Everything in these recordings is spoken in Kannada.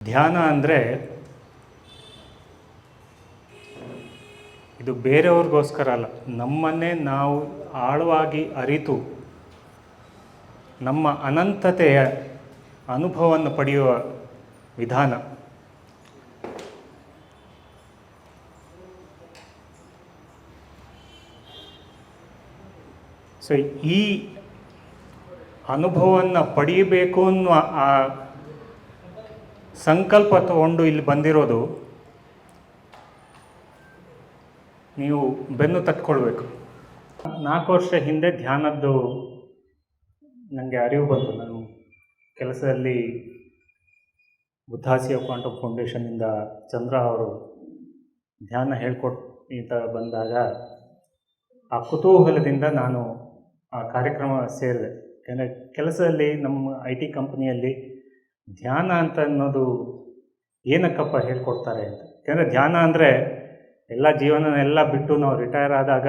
ಧ್ಯಾನ ಅಂದರೆ ಇದು ಬೇರೆಯವ್ರಿಗೋಸ್ಕರ ಅಲ್ಲ, ನಮ್ಮನ್ನೇ ನಾವು ಆಳವಾಗಿ ಅರಿತು ನಮ್ಮ ಅನಂತತೆಯ ಅನುಭವವನ್ನು ಪಡೆಯುವ ವಿಧಾನ. ಸೊ ಈ ಅನುಭವವನ್ನು ಪಡೆಯಬೇಕು ಅನ್ನುವ ಆ ಸಂಕಲ್ಪ ತಗೊಂಡು ಇಲ್ಲಿ ಬಂದಿರೋದು ನೀವು ಬೆನ್ನು ತಟ್ಕೊಳ್ಬೇಕು. 4 ವರ್ಷ ಹಿಂದೆ ಧ್ಯಾನದ್ದು ನನಗೆ ಅರಿವು ಬಂತು. ನಾನು ಕೆಲಸದಲ್ಲಿ ಬುದ್ಧಾಸಿಯ ಕ್ವಾಂಟಮ್ ಫೌಂಡೇಶನ್ನಿಂದ ಚಂದ್ರ ಅವರು ಧ್ಯಾನ ಹೇಳ್ಕೊಟ್ಟು ಬಂದಾಗ ಆ ಕುತೂಹಲದಿಂದ ನಾನು ಆ ಕಾರ್ಯಕ್ರಮ ಸೇರಿದೆ. ಯಾಕಂದರೆ ಕೆಲಸದಲ್ಲಿ ನಮ್ಮ IT ಕಂಪ್ನಿಯಲ್ಲಿ ಧ್ಯಾನ ಅಂತ ಅನ್ನೋದು ಏನಕ್ಕಪ್ಪ ಹೇಳ್ಕೊಡ್ತಾರೆ ಅಂತ. ಯಾಕಂದರೆ ಧ್ಯಾನ ಅಂದರೆ ಎಲ್ಲ ಜೀವನನೆಲ್ಲ ಬಿಟ್ಟು ನಾವು ರಿಟೈರ್ ಆದಾಗ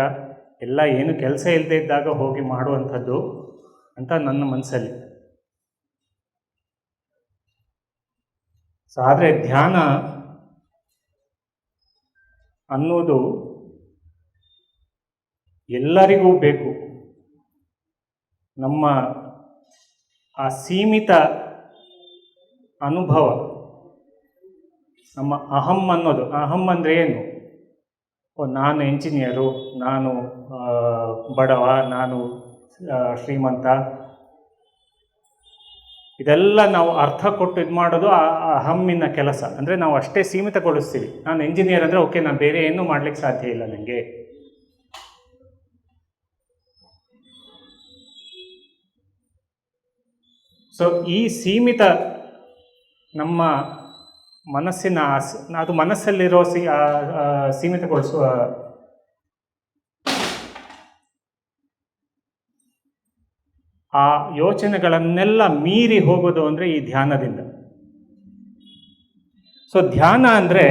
ಎಲ್ಲ ಏನು ಕೆಲಸ ಇಲ್ಲದೆ ಇದ್ದಾಗ ಹೋಗಿ ಮಾಡುವಂಥದ್ದು ಅಂತ ನನ್ನ ಮನಸ್ಸಲ್ಲಿ. ಸೊ ಆದರೆ ಧ್ಯಾನ ಅನ್ನೋದು ಎಲ್ಲರಿಗೂ ಬೇಕು. ನಮ್ಮ ಆ ಸೀಮಿತ ಅನುಭವ, ನಮ್ಮ ಅಹಂ ಅನ್ನೋದು, ಅಹಂ ಅಂದರೆ ಏನು? ನಾನು ಎಂಜಿನಿಯರು, ನಾನು ಬಡವ, ನಾನು ಶ್ರೀಮಂತ, ಇದೆಲ್ಲ ನಾವು ಅರ್ಥ ಕೊಟ್ಟು ಇದು ಮಾಡೋದು ಆ ಅಹಮ್ಮಿನ ಕೆಲಸ. ಅಂದರೆ ನಾವು ಅಷ್ಟೇ ಸೀಮಿತಗೊಳಿಸ್ತೀವಿ. ನಾನು ಎಂಜಿನಿಯರ್ ಅಂದರೆ ಓಕೆ, ನಾನು ಬೇರೆ ಏನೂ ಮಾಡಲಿಕ್ಕೆ ಸಾಧ್ಯ ಇಲ್ಲ ನನಗೆ. ಸೊ ಈ ಸೀಮಿತ ನಮ್ಮ ಮನಸ್ಸಿನ ಅದು ಮನಸ್ಸಲ್ಲಿರೋ ಸೀಮಿತಗೊಳಿಸುವ ಆ ಯೋಚನೆಗಳನ್ನೆಲ್ಲ ಮೀರಿ ಹೋಗೋದು ಅಂದರೆ ಈ ಧ್ಯಾನದಿಂದ. ಸೊ ಧ್ಯಾನ ಅಂದರೆ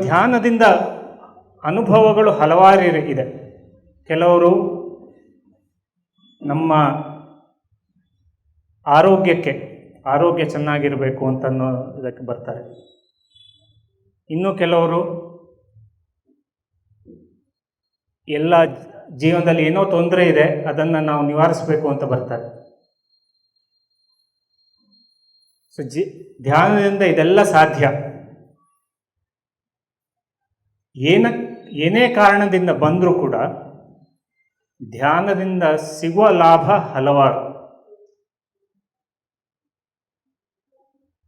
ಧ್ಯಾನದಿಂದ ಅನುಭವಗಳು ಹಲವಾರು ಇದೆ. ಕೆಲವರು ನಮ್ಮ ಆರೋಗ್ಯ ಚೆನ್ನಾಗಿರಬೇಕು ಅಂತನೋ ಇದಕ್ಕೆ ಬರ್ತಾರೆ. ಇನ್ನು ಕೆಲವರು ಎಲ್ಲ ಜೀವನದಲ್ಲಿ ಏನೋ ತೊಂದರೆ ಇದೆ, ಅದನ್ನು ನಾವು ನಿವಾರಿಸಬೇಕು ಅಂತ ಬರ್ತಾರೆ. ಸೊ ಧ್ಯಾನದಿಂದ ಇದೆಲ್ಲ ಸಾಧ್ಯ. ಏನೇ ಕಾರಣದಿಂದ ಬಂದರೂ ಕೂಡ ಧ್ಯಾನದಿಂದ ಸಿಗುವ ಲಾಭ ಹಲವಾರು.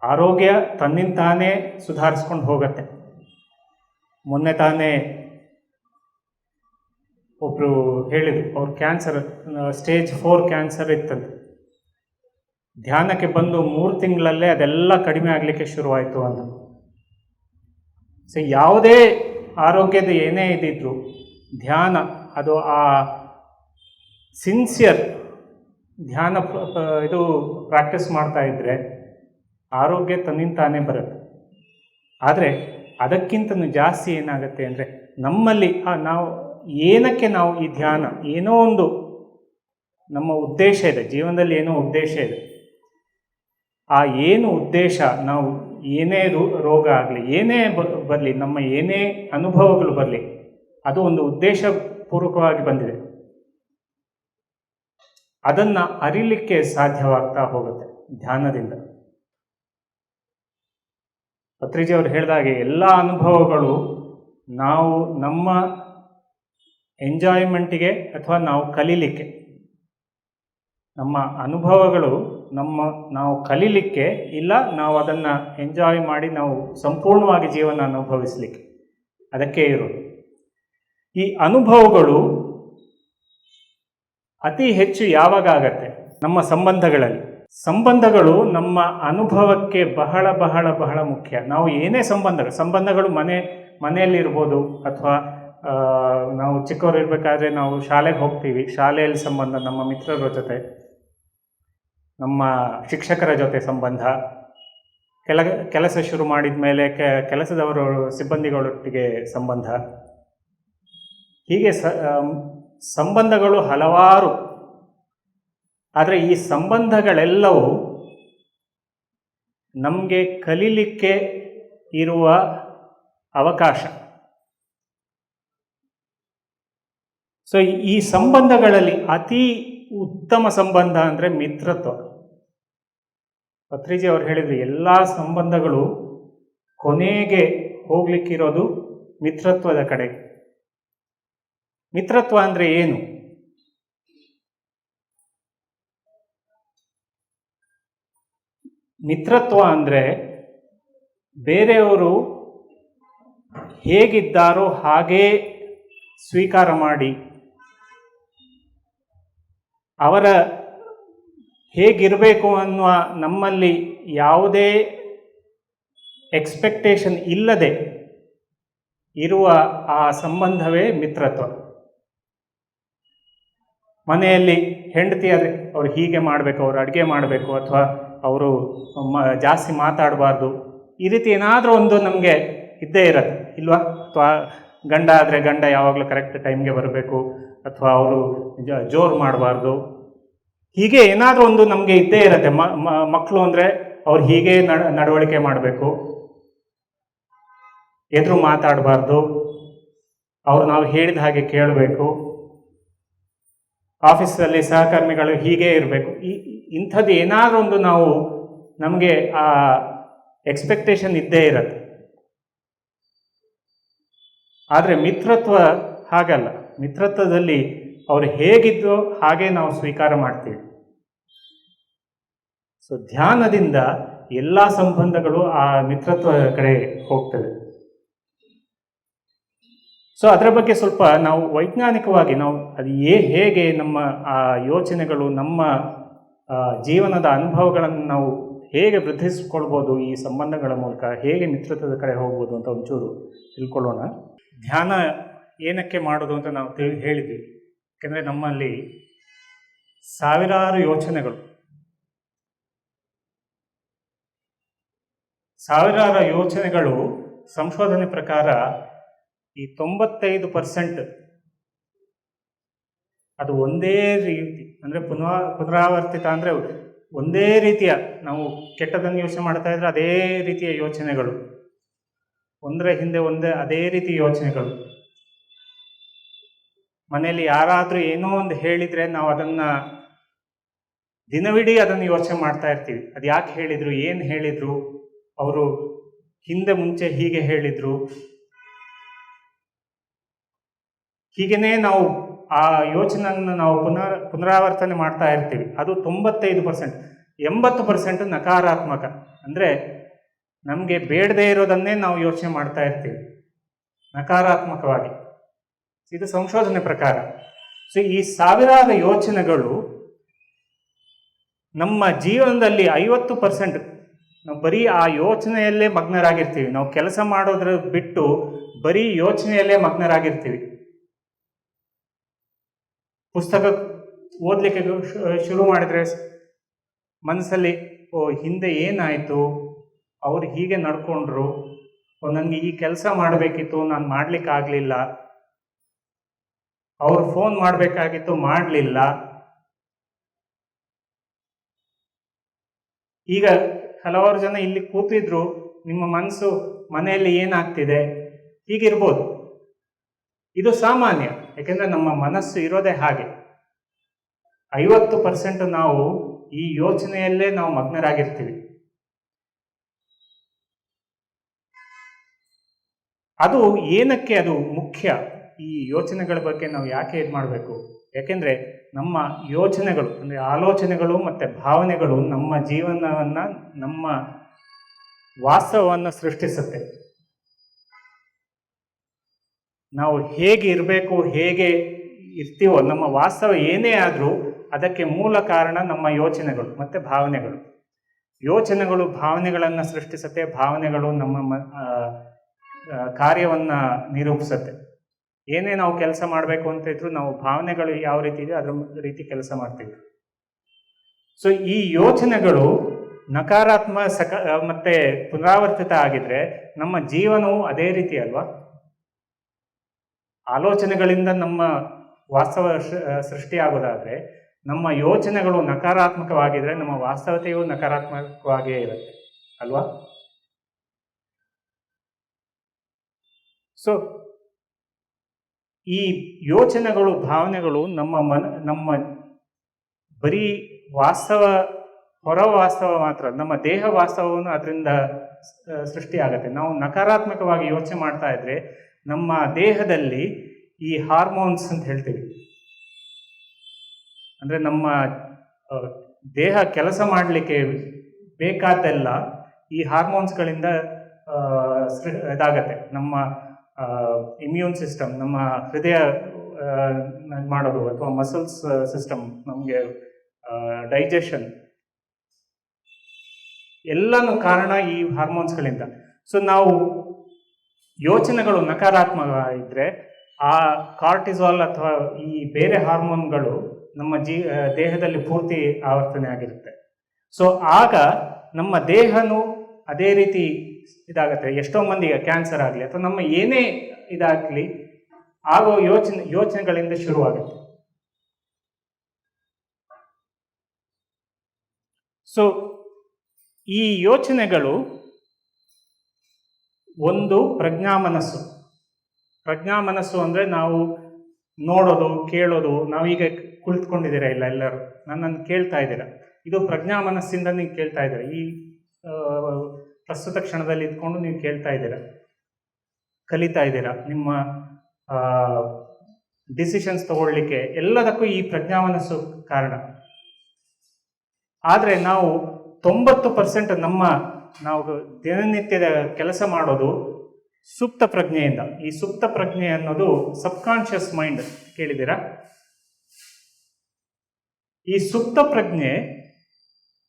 ಆರೋಗ್ಯ ತನ್ನಿಂತಾನೇ ಸುಧಾರಿಸ್ಕೊಂಡು ಹೋಗುತ್ತೆ. ಮೊನ್ನೆ ತಾನೇ ಒಬ್ಬರು ಹೇಳಿದರು, ಅವ್ರ ಕ್ಯಾನ್ಸರ್ ಸ್ಟೇಜ್ 4 ಕ್ಯಾನ್ಸರ್ ಇತ್ತಂತೆ. ಧ್ಯಾನಕ್ಕೆ ಬಂದು 3 ತಿಂಗಳಲ್ಲೇ ಅದೆಲ್ಲ ಕಡಿಮೆ ಆಗಲಿಕ್ಕೆ ಶುರುವಾಯಿತು ಅಂತ. ಸೊ ಯಾವುದೇ ಆರೋಗ್ಯದ ಏನೇ ಇದ್ದಿದ್ರು ಧ್ಯಾನ, ಅದು ಆ ಸಿನ್ಸಿಯರ್ ಧ್ಯಾನ ಇದು ಪ್ರಾಕ್ಟೀಸ್ ಮಾಡ್ತಾ ಇದ್ದರೆ ಆರೋಗ್ಯ ತನ್ನಿಂತಾನೇ ಬರುತ್ತೆ. ಆದರೆ ಅದಕ್ಕಿಂತ ಜಾಸ್ತಿ ಏನಾಗುತ್ತೆ ಅಂದರೆ ನಮ್ಮಲ್ಲಿ ಏನಕ್ಕೆ ನಾವು ಈ ಧ್ಯಾನ, ಏನೋ ಒಂದು ನಮ್ಮ ಉದ್ದೇಶ ಇದೆ, ಜೀವನದಲ್ಲಿ ಏನೋ ಉದ್ದೇಶ ಇದೆ. ಆ ಏನು ಉದ್ದೇಶ, ನಾವು ಏನೇ ರೋಗ ಆಗಲಿ, ಏನೇ ಬರಲಿ, ನಮ್ಮ ಏನೇ ಅನುಭವಗಳು ಬರಲಿ, ಅದು ಒಂದು ಉದ್ದೇಶಪೂರ್ವಕವಾಗಿ ಬಂದಿದೆ. ಅದನ್ನು ಅರಿಲಿಕ್ಕೆ ಸಾಧ್ಯವಾಗ್ತಾ ಹೋಗುತ್ತೆ ಧ್ಯಾನದಿಂದ. ಪತ್ರಿಜಿಯವರು ಹೇಳಿದಾಗೆ ಎಲ್ಲ ಅನುಭವಗಳು ನಾವು ನಮ್ಮ ಎಂಜಾಯ್ಮೆಂಟಿಗೆ ಅಥವಾ ನಾವು ಕಲೀಲಿಕ್ಕೆ, ನಮ್ಮ ಅನುಭವಗಳು ನಾವು ಕಲೀಲಿಕ್ಕೆ ಇಲ್ಲ, ನಾವು ಅದನ್ನು ಎಂಜಾಯ್ ಮಾಡಿ ನಾವು ಸಂಪೂರ್ಣವಾಗಿ ಜೀವನ ಅನುಭವಿಸಲಿಕ್ಕೆ, ಅದಕ್ಕೆ ಇರೋದು. ಈ ಅನುಭವಗಳು ಅತಿ ಹೆಚ್ಚು ಯಾವಾಗ ಆಗತ್ತೆ? ನಮ್ಮ ಸಂಬಂಧಗಳು ನಮ್ಮ ಅನುಭವಕ್ಕೆ ಬಹಳ ಬಹಳ ಬಹಳ ಮುಖ್ಯ. ನಾವು ಏನೇ ಸಂಬಂಧಗಳು ಮನೆಯಲ್ಲಿರ್ಬೋದು, ಅಥವಾ ನಾವು ಚಿಕ್ಕವರು ಇರಬೇಕಾದ್ರೆ ನಾವು ಶಾಲೆಗೆ ಹೋಗ್ತೀವಿ, ಶಾಲೆಯಲ್ಲಿ ಸಂಬಂಧ, ನಮ್ಮ ಮಿತ್ರರ ಜೊತೆ, ನಮ್ಮ ಶಿಕ್ಷಕರ ಜೊತೆ ಸಂಬಂಧ, ಕೆಲಸ ಶುರು ಮಾಡಿದ ಮೇಲೆ ಕೆಲಸದವರು ಸಿಬ್ಬಂದಿಗಳೊಟ್ಟಿಗೆ ಸಂಬಂಧ, ಹೀಗೆ ಸಂಬಂಧಗಳು ಹಲವಾರು. ಆದರೆ ಈ ಸಂಬಂಧಗಳೆಲ್ಲವೂ ನಮಗೆ ಕಲೀಲಿಕ್ಕೆ ಇರುವ ಅವಕಾಶ. ಸೊ ಈ ಸಂಬಂಧಗಳಲ್ಲಿ ಅತಿ ಉತ್ತಮ ಸಂಬಂಧ ಅಂದರೆ ಮಿತ್ರತ್ವ. ಪತ್ರಿಜಿ ಅವರು ಹೇಳಿದ್ರು, ಎಲ್ಲ ಸಂಬಂಧಗಳು ಕೊನೆಗೆ ಹೋಗ್ಲಿಕ್ಕಿರೋದು ಮಿತ್ರತ್ವದ ಕಡೆಗೆ. ಮಿತ್ರತ್ವ ಅಂದರೆ ಏನು? ಮಿತ್ರತ್ವ ಅಂದರೆ ಬೇರೆಯವರು ಹೇಗಿದ್ದಾರೋ ಹಾಗೇ ಸ್ವೀಕಾರ ಮಾಡಿ, ಅವರ ಹೇಗಿರಬೇಕು ಅನ್ನುವ ನಮ್ಮಲ್ಲಿ ಯಾವುದೇ ಎಕ್ಸ್ಪೆಕ್ಟೇಷನ್ ಇಲ್ಲದೆ ಇರುವ ಆ ಸಂಬಂಧವೇ ಮಿತ್ರತ್ವ. ಮನೆಯಲ್ಲಿ ಹೆಂಡತಿ ಆದರೆ ಅವ್ರು ಹೀಗೆ ಮಾಡಬೇಕು, ಅವರು ಅಡುಗೆ ಮಾಡಬೇಕು, ಅಥವಾ ಅವರು ಜಾಸ್ತಿ ಮಾತಾಡಬಾರ್ದು, ಈ ರೀತಿ ಏನಾದರೂ ಒಂದು ನಮಗೆ ಇದ್ದೇ ಇರುತ್ತೆ ಇಲ್ವಾ? ಅಥವಾ ಗಂಡ ಆದರೆ ಗಂಡ ಯಾವಾಗಲೂ ಕರೆಕ್ಟ್ ಟೈಮ್ಗೆ ಬರಬೇಕು, ಅಥವಾ ಅವರು ಜೋರು ಮಾಡಬಾರ್ದು, ಹೀಗೆ ಏನಾದರೂ ಒಂದು ನಮಗೆ ಇದ್ದೇ ಇರುತ್ತೆ. ಮಕ್ಕಳು ಅಂದರೆ ಅವ್ರು ಹೀಗೆ ನಡವಳಿಕೆ ಮಾಡಬೇಕು, ಎದುರು ಮಾತಾಡಬಾರ್ದು, ಅವರು ನಾವು ಹೇಳಿದ ಹಾಗೆ ಕೇಳಬೇಕು, ಆಫೀಸಲ್ಲಿ ಸಹಕರ್ಮಿಗಳು ಹೀಗೆ ಇರಬೇಕು. ಇಂಥದ್ದು ಏನಾದರೂ ಒಂದು ನಮಗೆ ಆ ಎಕ್ಸ್ಪೆಕ್ಟೇಷನ್ ಇದ್ದೇ ಇರುತ್ತೆ. ಆದರೆ ಮಿತ್ರತ್ವ ಹಾಗಲ್ಲ. ಮಿತ್ರತ್ವದಲ್ಲಿ ಅವರು ಹೇಗಿದ್ದೋ ಹಾಗೆ ನಾವು ಸ್ವೀಕಾರ ಮಾಡ್ತೀವಿ. ಸೊ ಧ್ಯಾನದಿಂದ ಎಲ್ಲ ಸಂಬಂಧಗಳು ಆ ಮಿತ್ರತ್ವ ಕಡೆ ಹೋಗ್ತದೆ. ಸೊ ಅದರ ಬಗ್ಗೆ ಸ್ವಲ್ಪ ನಾವು ವೈಜ್ಞಾನಿಕವಾಗಿ ನಾವು ಅದು ಹೇಗೆ ನಮ್ಮ ಆ ಯೋಚನೆಗಳು ನಮ್ಮ ಜೀವನದ ಅನುಭವಗಳನ್ನು ನಾವು ಹೇಗೆ ವೃದ್ಧಿಸ್ಕೊಳ್ಬೋದು, ಈ ಸಂಬಂಧಗಳ ಮೂಲಕ ಹೇಗೆ ಮಿತ್ರತ್ವದ ಕಡೆ ಹೋಗ್ಬೋದು ಅಂತ ಒಂಚೂರು ತಿಳ್ಕೊಳ್ಳೋಣ. ಧ್ಯಾನ ಏನಕ್ಕೆ ಮಾಡೋದು ಅಂತ ನಾವು ಹೇಳಿದ್ವಿ. ಯಾಕೆಂದರೆ ನಮ್ಮಲ್ಲಿ ಸಾವಿರಾರು ಯೋಚನೆಗಳು ಸಂಶೋಧನೆ ಪ್ರಕಾರ ಈ 95% ಅದು ಒಂದೇ ರೀತಿ, ಅಂದರೆ ಪುನರಾವರ್ತಿತ, ಅಂದರೆ ಒಂದೇ ರೀತಿಯ, ನಾವು ಕೆಟ್ಟದನ್ನು ಯೋಚನೆ ಮಾಡ್ತಾ ಇದ್ರೆ ಅದೇ ರೀತಿಯ ಯೋಚನೆಗಳು, ಒಂದರ ಹಿಂದೆ ಒಂದೇ ಅದೇ ರೀತಿ ಯೋಚನೆಗಳು. ಮನೆಯಲ್ಲಿ ಯಾರಾದರೂ ಏನೋ ಒಂದು ಹೇಳಿದರೆ ನಾವು ಅದನ್ನು ದಿನವಿಡೀ ಅದನ್ನು ಯೋಚನೆ ಮಾಡ್ತಾ ಇರ್ತೀವಿ. ಅದು ಯಾಕೆ ಹೇಳಿದರು, ಏನು ಹೇಳಿದರು, ಅವರು ಹಿಂದೆ ಮುಂಚೆ ಹೀಗೆ ಹೇಳಿದರು, ಹೀಗೇ ನಾವು ಆ ಯೋಚನೆಯನ್ನು ನಾವು ಪುನರಾವರ್ತನೆ ಮಾಡ್ತಾ ಇರ್ತೀವಿ. ಅದು 95%. 80% ನಕಾರಾತ್ಮಕ, ಅಂದರೆ ನಮಗೆ ಬೇಡದೇ ಇರೋದನ್ನೇ ನಾವು ಯೋಚನೆ ಮಾಡ್ತಾ ಇರ್ತೀವಿ ನಕಾರಾತ್ಮಕವಾಗಿ. ಇದು ಸಂಶೋಧನೆ ಪ್ರಕಾರ. ಸೊ ಈ ಸಾವಿರಾರು ಯೋಚನೆಗಳು ನಮ್ಮ ಜೀವನದಲ್ಲಿ 50% ನಾವು ಬರೀ ಆ ಯೋಚನೆಯಲ್ಲೇ ಮಗ್ನರಾಗಿರ್ತೀವಿ. ನಾವು ಕೆಲಸ ಮಾಡೋದ್ರ ಬಿಟ್ಟು ಬರೀ ಯೋಚನೆಯಲ್ಲೇ ಮಗ್ನರಾಗಿರ್ತೀವಿ. ಪುಸ್ತಕ ಓದಲಿಕ್ಕೆ ಶುರು ಮಾಡಿದರೆ ಮನಸ್ಸಲ್ಲಿ ಹಿಂದೆ ಏನಾಯಿತು, ಅವ್ರು ಹೀಗೆ ನಡ್ಕೊಂಡ್ರು, ನನಗೆ ಈ ಕೆಲಸ ಮಾಡಬೇಕಿತ್ತು, ನಾನು ಮಾಡಲಿಕ್ಕಾಗಲಿಲ್ಲ, ಅವ್ರು ಫೋನ್ ಮಾಡಬೇಕಾಗಿತ್ತು, ಮಾಡಲಿಲ್ಲ. ಈಗ ಹಲವಾರು ಜನ ಇಲ್ಲಿ ಕೂತಿದ್ರು, ನಿಮ್ಮ ಮನಸ್ಸು ಮನೆಯಲ್ಲಿ ಏನಾಗ್ತಿದೆ ಹೀಗಿರ್ಬೋದು. ಇದು ಸಾಮಾನ್ಯ, ಯಾಕೆಂದರೆ ನಮ್ಮ ಮನಸ್ಸು ಇರೋದೇ ಹಾಗೆ. 50% ನಾವು ಈ ಯೋಚನೆಯಲ್ಲೇ ನಾವು ಮಗ್ನರಾಗಿರ್ತೀವಿ. ಅದು ಏನಕ್ಕೆ ಅದು ಮುಖ್ಯ, ಈ ಯೋಚನೆಗಳ ಬಗ್ಗೆ ನಾವು ಯಾಕೆ ಇದು ಮಾಡಬೇಕು? ಯಾಕೆಂದರೆ ನಮ್ಮ ಯೋಚನೆಗಳು, ಅಂದರೆ ಆಲೋಚನೆಗಳು ಮತ್ತು ಭಾವನೆಗಳು ನಮ್ಮ ಜೀವನವನ್ನು, ನಮ್ಮ ವಾಸ್ತವವನ್ನು ಸೃಷ್ಟಿಸುತ್ತೆ. ನಾವು ಹೇಗೆ ಇರಬೇಕು, ಹೇಗೆ ಇರ್ತೀವೋ, ನಮ್ಮ ವಾಸ್ತವ ಏನೇ ಆದರೂ ಅದಕ್ಕೆ ಮೂಲ ಕಾರಣ ನಮ್ಮ ಯೋಚನೆಗಳು ಮತ್ತು ಭಾವನೆಗಳು. ಯೋಚನೆಗಳು ಭಾವನೆಗಳನ್ನು ಸೃಷ್ಟಿಸುತ್ತೆ, ಭಾವನೆಗಳು ನಮ್ಮ ಕಾರ್ಯವನ್ನು ನಿರೂಪಿಸುತ್ತೆ. ಏನೇ ನಾವು ಕೆಲಸ ಮಾಡಬೇಕು ಅಂತ ಇದ್ರೂ ನಾವು ಭಾವನೆಗಳು ಯಾವ ರೀತಿ ಇದೆ ಅದರ ರೀತಿ ಕೆಲಸ ಮಾಡ್ತೀವಿ. ಸೊ ಈ ಯೋಚನೆಗಳು ನಕಾರಾತ್ಮಕ ಮತ್ತೆ ಪುನರಾವರ್ತಿತ ಆಗಿದ್ರೆ ನಮ್ಮ ಜೀವನವು ಅದೇ ರೀತಿ ಅಲ್ವಾ? ಆಲೋಚನೆಗಳಿಂದ ನಮ್ಮ ವಾಸ್ತವ ಸೃಷ್ಟಿಯಾಗೋದಾದರೆ, ನಮ್ಮ ಯೋಚನೆಗಳು ನಕಾರಾತ್ಮಕವಾಗಿದ್ರೆ ನಮ್ಮ ವಾಸ್ತವತೆಯು ನಕಾರಾತ್ಮಕವಾಗಿಯೇ ಇರುತ್ತೆ ಅಲ್ವಾ? ಸೊ ಈ ಯೋಚನೆಗಳು, ಭಾವನೆಗಳು ನಮ್ಮ ಬರೀ ವಾಸ್ತವ, ಹೊರ ವಾಸ್ತವ ಮಾತ್ರ, ನಮ್ಮ ದೇಹ ವಾಸ್ತವವನ್ನು ಅದರಿಂದ ಸೃಷ್ಟಿಯಾಗತ್ತೆ. ನಾವು ನಕಾರಾತ್ಮಕವಾಗಿ ಯೋಚನೆ ಮಾಡ್ತಾ ಇದ್ರೆ ನಮ್ಮ ದೇಹದಲ್ಲಿ ಈ ಹಾರ್ಮೋನ್ಸ್ ಅಂತ ಹೇಳ್ತೀವಿ, ಅಂದರೆ ನಮ್ಮ ದೇಹ ಕೆಲಸ ಮಾಡಲಿಕ್ಕೆ ಬೇಕಾದ್ದೆಲ್ಲ ಈ ಹಾರ್ಮೋನ್ಸ್ಗಳಿಂದ ಇದಾಗತ್ತೆ. ನಮ್ಮ ಇಮ್ಯೂನ್ ಸಿಸ್ಟಮ್, ನಮ್ಮ ಹೃದಯ ಮಾಡೋದು, ಅಥವಾ ಮಸಲ್ಸ್ ಸಿಸ್ಟಮ್, ನಮಗೆ ಡೈಜೆಷನ್, ಎಲ್ಲನೂ ಕಾರಣ ಈ ಹಾರ್ಮೋನ್ಸ್ಗಳಿಂದ. ಸೊ ನಾವು ಯೋಚನೆಗಳು ನಕಾರಾತ್ಮಕ ಇದ್ದರೆ ಆ ಕಾರ್ಟಿಸಾಲ್ ಅಥವಾ ಈ ಬೇರೆ ಹಾರ್ಮೋನ್ಗಳು ನಮ್ಮ ದೇಹದಲ್ಲಿ ಪೂರ್ತಿ ಆವರ್ತನೆ ಆಗಿರುತ್ತೆ. ಸೊ ಆಗ ನಮ್ಮ ದೇಹನೂ ಅದೇ ರೀತಿ ಇದಾಗುತ್ತೆ. ಎಷ್ಟೋ ಮಂದಿಗೆ ಕ್ಯಾನ್ಸರ್ ಆಗಲಿ ಅಥವಾ ನಮ್ಮ ಏನೇ ಇದಾಗಲಿ ಆಗೋ ಯೋಚನೆಗಳಿಂದ ಶುರುವಾಗುತ್ತೆ. ಸೊ ಈ ಯೋಚನೆಗಳು ಒಂದು ಪ್ರಜ್ಞಾ ಮನಸ್ಸು ಅಂದರೆ ನಾವು ನೋಡೋದು, ಕೇಳೋದು. ನಾವೀಗ ಕುಳಿತುಕೊಂಡಿದ್ದೀರಾ, ಇಲ್ಲ ಎಲ್ಲರೂ ನನ್ನನ್ನು ಕೇಳ್ತಾ ಇದ್ದೀರಾ, ಇದು ಪ್ರಜ್ಞಾ ಮನಸ್ಸಿಂದ ನೀವು ಕೇಳ್ತಾ ಇದ್ದೀರಾ. ಈ ಪ್ರಸ್ತುತ ಕ್ಷಣದಲ್ಲಿ ಇದ್ಕೊಂಡು ನೀವು ಕೇಳ್ತಾ ಇದ್ದೀರಾ, ಕಲಿತಾ ಇದ್ದೀರಾ. ನಿಮ್ಮ ಡಿಸಿಷನ್ಸ್ ತಗೊಳ್ಳಿಕ್ಕೆ ಎಲ್ಲದಕ್ಕೂ ಈ ಪ್ರಜ್ಞಾ ಮನಸ್ಸು ಕಾರಣ. ಆದರೆ ನಾವು 90% ನಾವು ದಿನನಿತ್ಯದ ಕೆಲಸ ಮಾಡೋದು ಸುಪ್ತ ಪ್ರಜ್ಞೆಯಿಂದ. ಈ ಸುಪ್ತ ಪ್ರಜ್ಞೆ ಅನ್ನೋದು ಸಬ್ಕಾನ್ಷಿಯಸ್ ಮೈಂಡ್ ಕೇಳಿದ್ದೀರಾ? ಈ ಸುಪ್ತ ಪ್ರಜ್ಞೆ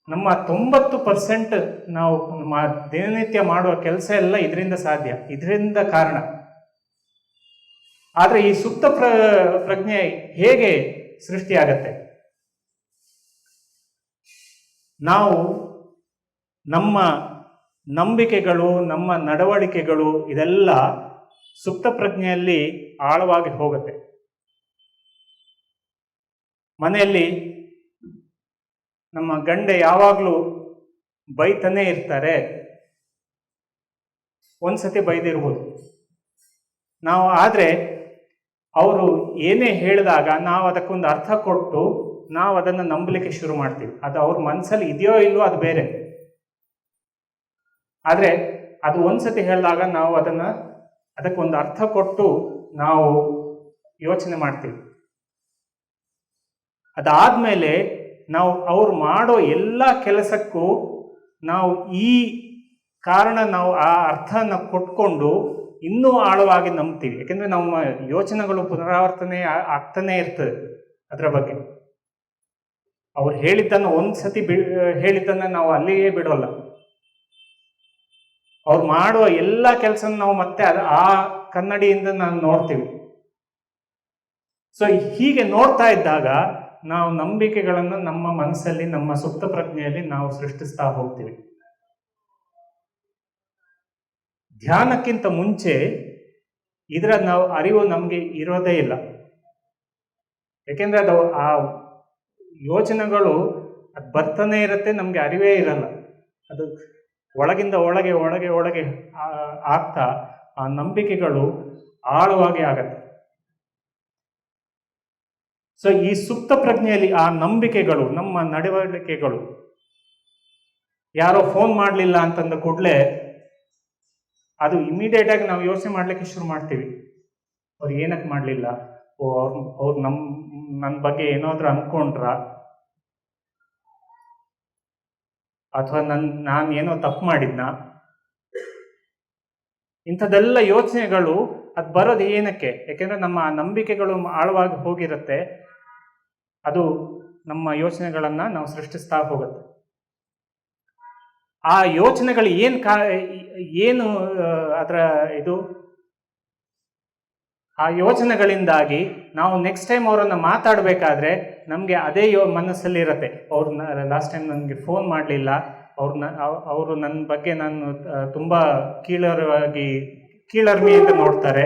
ನಮ್ಮ 90% ನಾವು ನಮ್ಮ ದಿನನಿತ್ಯ ಮಾಡುವ ಕೆಲಸ ಎಲ್ಲ ಇದರಿಂದ ಸಾಧ್ಯ, ಇದರಿಂದ ಕಾರಣ. ಆದರೆ ಈ ಸುಪ್ತ ಪ್ರಜ್ಞೆ ಹೇಗೆ ಸೃಷ್ಟಿಯಾಗತ್ತೆ? ನಾವು ನಮ್ಮ ನಂಬಿಕೆಗಳು, ನಮ್ಮ ನಡವಳಿಕೆಗಳು ಇದೆಲ್ಲ ಸುಪ್ತ ಪ್ರಜ್ಞೆಯಲ್ಲಿ ಆಳವಾಗಿ ಹೋಗುತ್ತೆ. ಮನೆಯಲ್ಲಿ ನಮ್ಮ ಗಂಡ ಯಾವಾಗಲೂ ಬೈತಾನೆ ಇರ್ತಾರೆ. ಒಂದ್ಸತಿ ಬೈದಿರ್ಬೋದು ನಾವು, ಆದರೆ ಅವರು ಏನೇ ಹೇಳಿದಾಗ ನಾವು ಅದಕ್ಕೊಂದು ಅರ್ಥ ಕೊಟ್ಟು ನಾವು ಅದನ್ನು ನಂಬಲಿಕ್ಕೆ ಶುರು ಮಾಡ್ತೀವಿ. ಅದು ಅವ್ರ ಮನಸ್ಸಲ್ಲಿ ಇದೆಯೋ ಇಲ್ವೋ ಅದು ಬೇರೆ, ಆದರೆ ಅದು ಒಂದ್ಸತಿ ಹೇಳಿದಾಗ ನಾವು ಅದಕ್ಕೊಂದು ಅರ್ಥ ಕೊಟ್ಟು ನಾವು ಯೋಚನೆ ಮಾಡ್ತೀವಿ. ಅದಾದ್ಮೇಲೆ ನಾವು ಅವ್ರು ಮಾಡೋ ಎಲ್ಲ ಕೆಲಸಕ್ಕೂ ನಾವು ಈ ಕಾರಣ, ನಾವು ಆ ಅರ್ಥನ ಕೊಟ್ಕೊಂಡು ಇನ್ನೂ ಆಳವಾಗಿ ನಂಬ್ತೀವಿ. ಯಾಕೆಂದ್ರೆ ನಮ್ಮ ಯೋಚನೆಗಳು ಪುನರಾವರ್ತನೆ ಆಗ್ತಾನೆ ಇರ್ತದೆ ಅದರ ಬಗ್ಗೆ. ಅವ್ರು ಹೇಳಿದ್ದನ್ನು ಒಂದ್ಸತಿ ಹೇಳಿದ್ದನ್ನ ನಾವು ಅಲ್ಲಿಯೇ ಬಿಡೋಲ್ಲ. ಅವ್ರು ಮಾಡುವ ಎಲ್ಲ ಕೆಲಸ ನಾವು ಮತ್ತೆ ಆ ಕನ್ನಡಿಯಿಂದ ನಾವು ನೋಡ್ತೀವಿ. ಸೊ ಹೀಗೆ ನೋಡ್ತಾ ಇದ್ದಾಗ ನಾವು ನಂಬಿಕೆಗಳನ್ನು ನಮ್ಮ ಮನಸ್ಸಲ್ಲಿ, ನಮ್ಮ ಸುಪ್ತ ಪ್ರಜ್ಞೆಯಲ್ಲಿ ನಾವು ಸೃಷ್ಟಿಸ್ತಾ ಹೋಗ್ತೀವಿ. ಧ್ಯಾನಕ್ಕಿಂತ ಮುಂಚೆ ಇದರ ಅರಿವು ನಮಗೆ ಇರೋದೇ ಇಲ್ಲ. ಯಾಕೆಂದ್ರೆ ಅದು ಆ ಯೋಚನೆಗಳು ಅದು ಬರ್ತಾನೆ ಇರುತ್ತೆ, ನಮ್ಗೆ ಅರಿವೇ ಇರಲ್ಲ. ಅದು ಒಳಗಿಂದ ಒಳಗೆ ಒಳಗೆ ಒಳಗೆ ಆಗ್ತಾ ಆ ನಂಬಿಕೆಗಳು ಆಳವಾಗಿ ಆಗತ್ತೆ. ಸೊ ಈ ಸುಪ್ತ ಪ್ರಜ್ಞೆಯಲ್ಲಿ ಆ ನಂಬಿಕೆಗಳು, ನಮ್ಮ ನಡವಳಿಕೆಗಳು, ಯಾರೋ ಫೋನ್ ಮಾಡಲಿಲ್ಲ ಅಂತಂದ ಕೂಡಲೇ ಅದು ಇಮಿಡಿಯೇಟ್ ಆಗಿ ನಾವು ಯೋಚನೆ ಮಾಡ್ಲಿಕ್ಕೆ ಶುರು ಮಾಡ್ತೀವಿ. ಅವ್ರು ಏನಕ್ಕೆ ಮಾಡಲಿಲ್ಲ, ಅವ್ರು ನನ್ನ ಬಗ್ಗೆ ಏನಾದ್ರೂ ಅನ್ಕೊಂಡ್ರ, ಅಥವಾ ನಾನು ಏನೋ ತಪ್ಪು ಮಾಡಿದ್ನ, ಇಂಥದ್ದೆಲ್ಲ ಯೋಚನೆಗಳು ಅದು ಬರೋದು ಏನಕ್ಕೆ? ಯಾಕೆಂದ್ರೆ ನಮ್ಮ ನಂಬಿಕೆಗಳು ಆಳವಾಗಿ ಹೋಗಿರುತ್ತೆ. ಅದು ನಮ್ಮ ಯೋಚನೆಗಳನ್ನ ನಾವು ಸೃಷ್ಟಿಸ್ತಾ ಹೋಗುತ್ತೆ. ಆ ಯೋಚನೆಗಳು ಏನು ಅದರ ಇದು, ಆ ಯೋಚನೆಗಳಿಂದಾಗಿ ನಾವು ನೆಕ್ಸ್ಟ್ ಟೈಮ್ ಅವರನ್ನ ಮಾತಾಡಬೇಕಾದ್ರೆ ನಮಗೆ ಅದೇ ಮನಸ್ಸಲ್ಲಿ ಇರುತ್ತೆ. ಅವ್ರು ಲಾಸ್ಟ್ ಟೈಮ್ ನನಗೆ ಫೋನ್ ಮಾಡಲಿಲ್ಲ, ಅವರು ನನ್ನ ಬಗ್ಗೆ ನಾನು ತುಂಬಾ ಕೀಳರಿಮೆಯಿಂದ ನೋಡ್ತಾರೆ.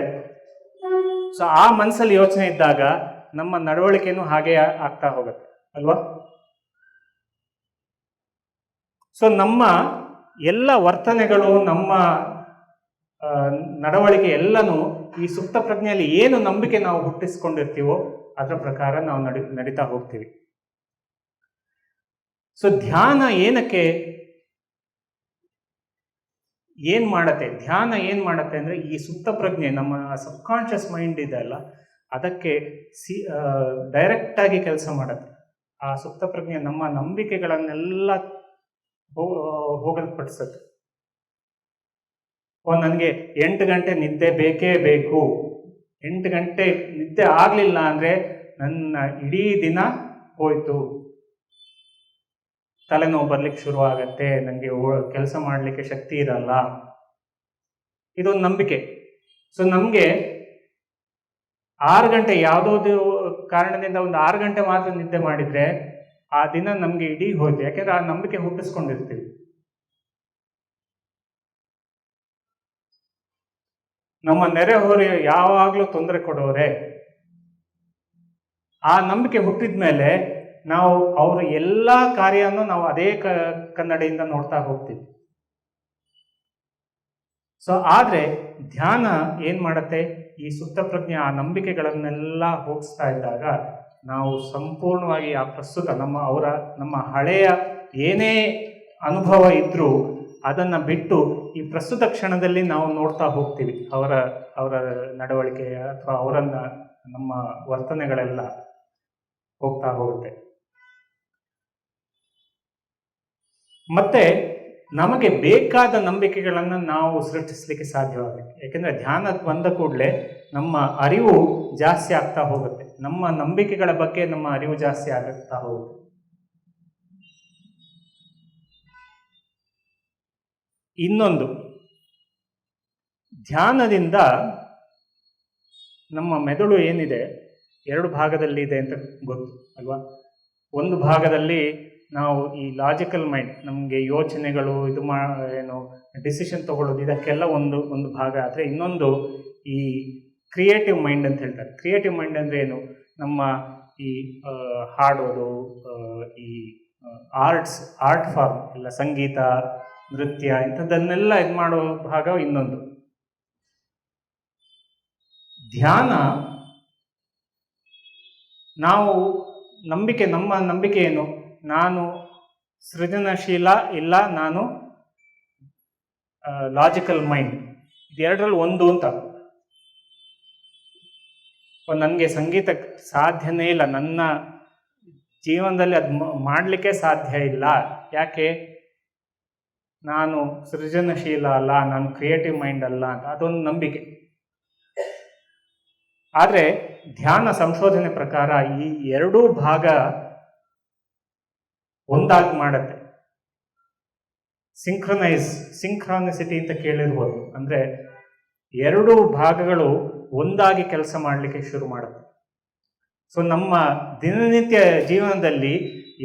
ಸೊ ಆ ಮನಸ್ಸಲ್ಲಿ ಯೋಚನೆ ಇದ್ದಾಗ ನಮ್ಮ ನಡವಳಿಕೆನೂ ಹಾಗೆ ಆಗ್ತಾ ಹೋಗುತ್ತೆ ಅಲ್ವಾ? ಸೊ ನಮ್ಮ ಎಲ್ಲ ವರ್ತನೆಗಳು, ನಮ್ಮ ನಡವಳಿಕೆ ಎಲ್ಲನೂ ಈ ಸುಪ್ತ ಪ್ರಜ್ಞೆಯಲ್ಲಿ ಏನು ನಂಬಿಕೆ ನಾವು ಹುಟ್ಟಿಸ್ಕೊಂಡಿರ್ತೀವೋ ಅದರ ಪ್ರಕಾರ ನಾವು ನಡೀತಾ ಹೋಗ್ತೀವಿ. ಸೊ ಧ್ಯಾನ ಏನಕ್ಕೆ ಏನ್ ಮಾಡತ್ತೆ? ಧ್ಯಾನ ಏನ್ ಮಾಡತ್ತೆ ಅಂದ್ರೆ ಈ ಸುಪ್ತ ಪ್ರಜ್ಞೆ, ನಮ್ಮ ಸಬ್ಕಾನ್ಷಿಯಸ್ ಮೈಂಡ್ ಇದೆ ಅಲ್ಲ, ಅದಕ್ಕೆ ಡೈರೆಕ್ಟ್ ಆಗಿ ಕೆಲಸ ಮಾಡತ್ತೆ. ಆ ಸುಪ್ತ ಪ್ರಜ್ಞೆ ನಮ್ಮ ನಂಬಿಕೆಗಳನ್ನೆಲ್ಲ ಹೋಗಲ್ಪಡಿಸತ್ತೆ. ನನಗೆ 8 ಗಂಟೆ ನಿದ್ದೆ ಬೇಕೇ ಬೇಕು, 8 ಗಂಟೆ ನಿದ್ದೆ ಆಗ್ಲಿಲ್ಲ ಅಂದ್ರೆ ನನ್ನ ಇಡೀ ದಿನ ಹೋಯ್ತು, ತಲೆನೋವು ಬರ್ಲಿಕ್ಕೆ ಶುರು ಆಗತ್ತೆ, ನನಗೆ ಕೆಲಸ ಮಾಡ್ಲಿಕ್ಕೆ ಶಕ್ತಿ ಇರಲ್ಲ. ಇದೊಂದು ನಂಬಿಕೆ. ಸೊ ನಮ್ಗೆ 6 ಗಂಟೆ ಯಾವುದೋ ಕಾರಣದಿಂದ ಒಂದು 6 ಗಂಟೆ ಮಾತ್ರ ನಿದ್ದೆ ಮಾಡಿದ್ರೆ ಆ ದಿನ ನಮ್ಗೆ ಇಡೀ ಹೋಯ್ತು. ಯಾಕೆಂದ್ರೆ ಆ ನಂಬಿಕೆ ಹುಟ್ಟಿಸ್ಕೊಂಡಿರ್ತೀವಿ. ನಮ್ಮ ನೆರೆಹೊರೆ ಯಾವಾಗ್ಲೂ ತೊಂದರೆ ಕೊಡೋರೆ, ಆ ನಂಬಿಕೆ ಹುಟ್ಟಿದ್ಮೇಲೆ ನಾವು ಅವರ ಎಲ್ಲಾ ಕಾರ್ಯವನ್ನು ನಾವು ಅದೇ ಕನ್ನಡಿಯಿಂದ ನೋಡ್ತಾ ಹೋಗ್ತೀವಿ. ಸೊ ಆದ್ರೆ ಧ್ಯಾನ ಏನ್ ಮಾಡತ್ತೆ? ಈ ಸುಪ್ತ ಪ್ರಜ್ಞೆ ಆ ನಂಬಿಕೆಗಳನ್ನೆಲ್ಲ ಹೋಗಿಸ್ತಾ ಇದ್ದಾಗ ನಾವು ಸಂಪೂರ್ಣವಾಗಿ ಆ ಪ್ರಸ್ತುತ ನಮ್ಮ ಹಳೆಯ ಏನೇ ಅನುಭವ ಇದ್ರೂ ಅದನ್ನ ಬಿಟ್ಟು ಈ ಪ್ರಸ್ತುತ ಕ್ಷಣದಲ್ಲಿ ನಾವು ನೋಡ್ತಾ ಹೋಗ್ತೀವಿ. ಅವರ ನಡವಳಿಕೆ ಅಥವಾ ಅವರನ್ನ ನಮ್ಮ ವರ್ತನೆಗಳೆಲ್ಲ ಹೋಗ್ತಾ ಹೋಗುತ್ತೆ. ಮತ್ತೆ ನಮಗೆ ಬೇಕಾದ ನಂಬಿಕೆಗಳನ್ನು ನಾವು ಸೃಷ್ಟಿಸಲಿಕ್ಕೆ ಸಾಧ್ಯವಾಗುತ್ತೆ. ಯಾಕೆಂದರೆ ಧ್ಯಾನ ಬಂದ ಕೂಡಲೇ ನಮ್ಮ ಅರಿವು ಜಾಸ್ತಿ ಆಗ್ತಾ ಹೋಗುತ್ತೆ, ನಮ್ಮ ನಂಬಿಕೆಗಳ ಬಗ್ಗೆ ನಮ್ಮ ಅರಿವು ಜಾಸ್ತಿ ಆಗುತ್ತಾ ಹೋಗುತ್ತೆ. ಇನ್ನೊಂದು, ಧ್ಯಾನದಿಂದ ನಮ್ಮ ಮೆದುಳು ಏನಿದೆ 2 ಭಾಗದಲ್ಲಿ ಇದೆ ಅಂತ ಗೊತ್ತು ಅಲ್ವಾ. ಒಂದು ಭಾಗದಲ್ಲಿ ನಾವು ಈ ಲಾಜಿಕಲ್ ಮೈಂಡ್, ನಮಗೆ ಯೋಚನೆಗಳು ಏನು ಡಿಸಿಷನ್ ತಗೊಳ್ಳೋದು ಇದಕ್ಕೆಲ್ಲ ಒಂದು ಭಾಗ. ಆದರೆ ಇನ್ನೊಂದು ಈ ಕ್ರಿಯೇಟಿವ್ ಮೈಂಡ್ ಅಂತ ಹೇಳ್ತಾರೆ. ಕ್ರಿಯೇಟಿವ್ ಮೈಂಡ್ ಅಂದರೆ ಏನು, ನಮ್ಮ ಈ ಹಾಡೋದು, ಈ ಆರ್ಟ್ ಫಾರ್ಮ್ ಎಲ್ಲ, ಸಂಗೀತ, ನೃತ್ಯ ಇಂಥದ್ದನ್ನೆಲ್ಲ ಇದು ಮಾಡೋ ಭಾಗ ಇನ್ನೊಂದು. ಧ್ಯಾನ, ನಾವು ನಮ್ಮ ನಂಬಿಕೆ ಏನು, ನಾನು ಸೃಜನಶೀಲ ಇಲ್ಲ, ನಾನು ಲಾಜಿಕಲ್ ಮೈಂಡ್, ಇದೆರಡರಲ್ಲಿ ಒಂದು ಅಂತ. ನನಗೆ ಸಂಗೀತ ಸಾಧ್ಯನೇ ಇಲ್ಲ, ನನ್ನ ಜೀವನದಲ್ಲಿ ಅದು ಮಾಡಲಿಕ್ಕೆ ಸಾಧ್ಯ ಇಲ್ಲ, ಯಾಕೆ, ನಾನು ಸೃಜನಶೀಲ ಅಲ್ಲ, ನಾನು ಕ್ರಿಯೇಟಿವ್ ಮೈಂಡ್ ಅಲ್ಲ ಅಂತ, ಅದೊಂದು ನಂಬಿಕೆ. ಆದರೆ ಧ್ಯಾನ ಸಂಶೋಧನೆ ಪ್ರಕಾರ ಈ 2 ಭಾಗ ಒಂದಾಗಿ ಮಾಡುತ್ತೆ. ಸಿಂಕ್ರಾನಿಸಿಟಿ ಅಂತ ಕೇಳಿರ್ಬೋದು. ಅಂದರೆ 2 ಭಾಗಗಳು ಒಂದಾಗಿ ಕೆಲಸ ಮಾಡಲಿಕ್ಕೆ ಶುರು ಮಾಡುತ್ತೆ. ಸೊ ನಮ್ಮ ದಿನನಿತ್ಯ ಜೀವನದಲ್ಲಿ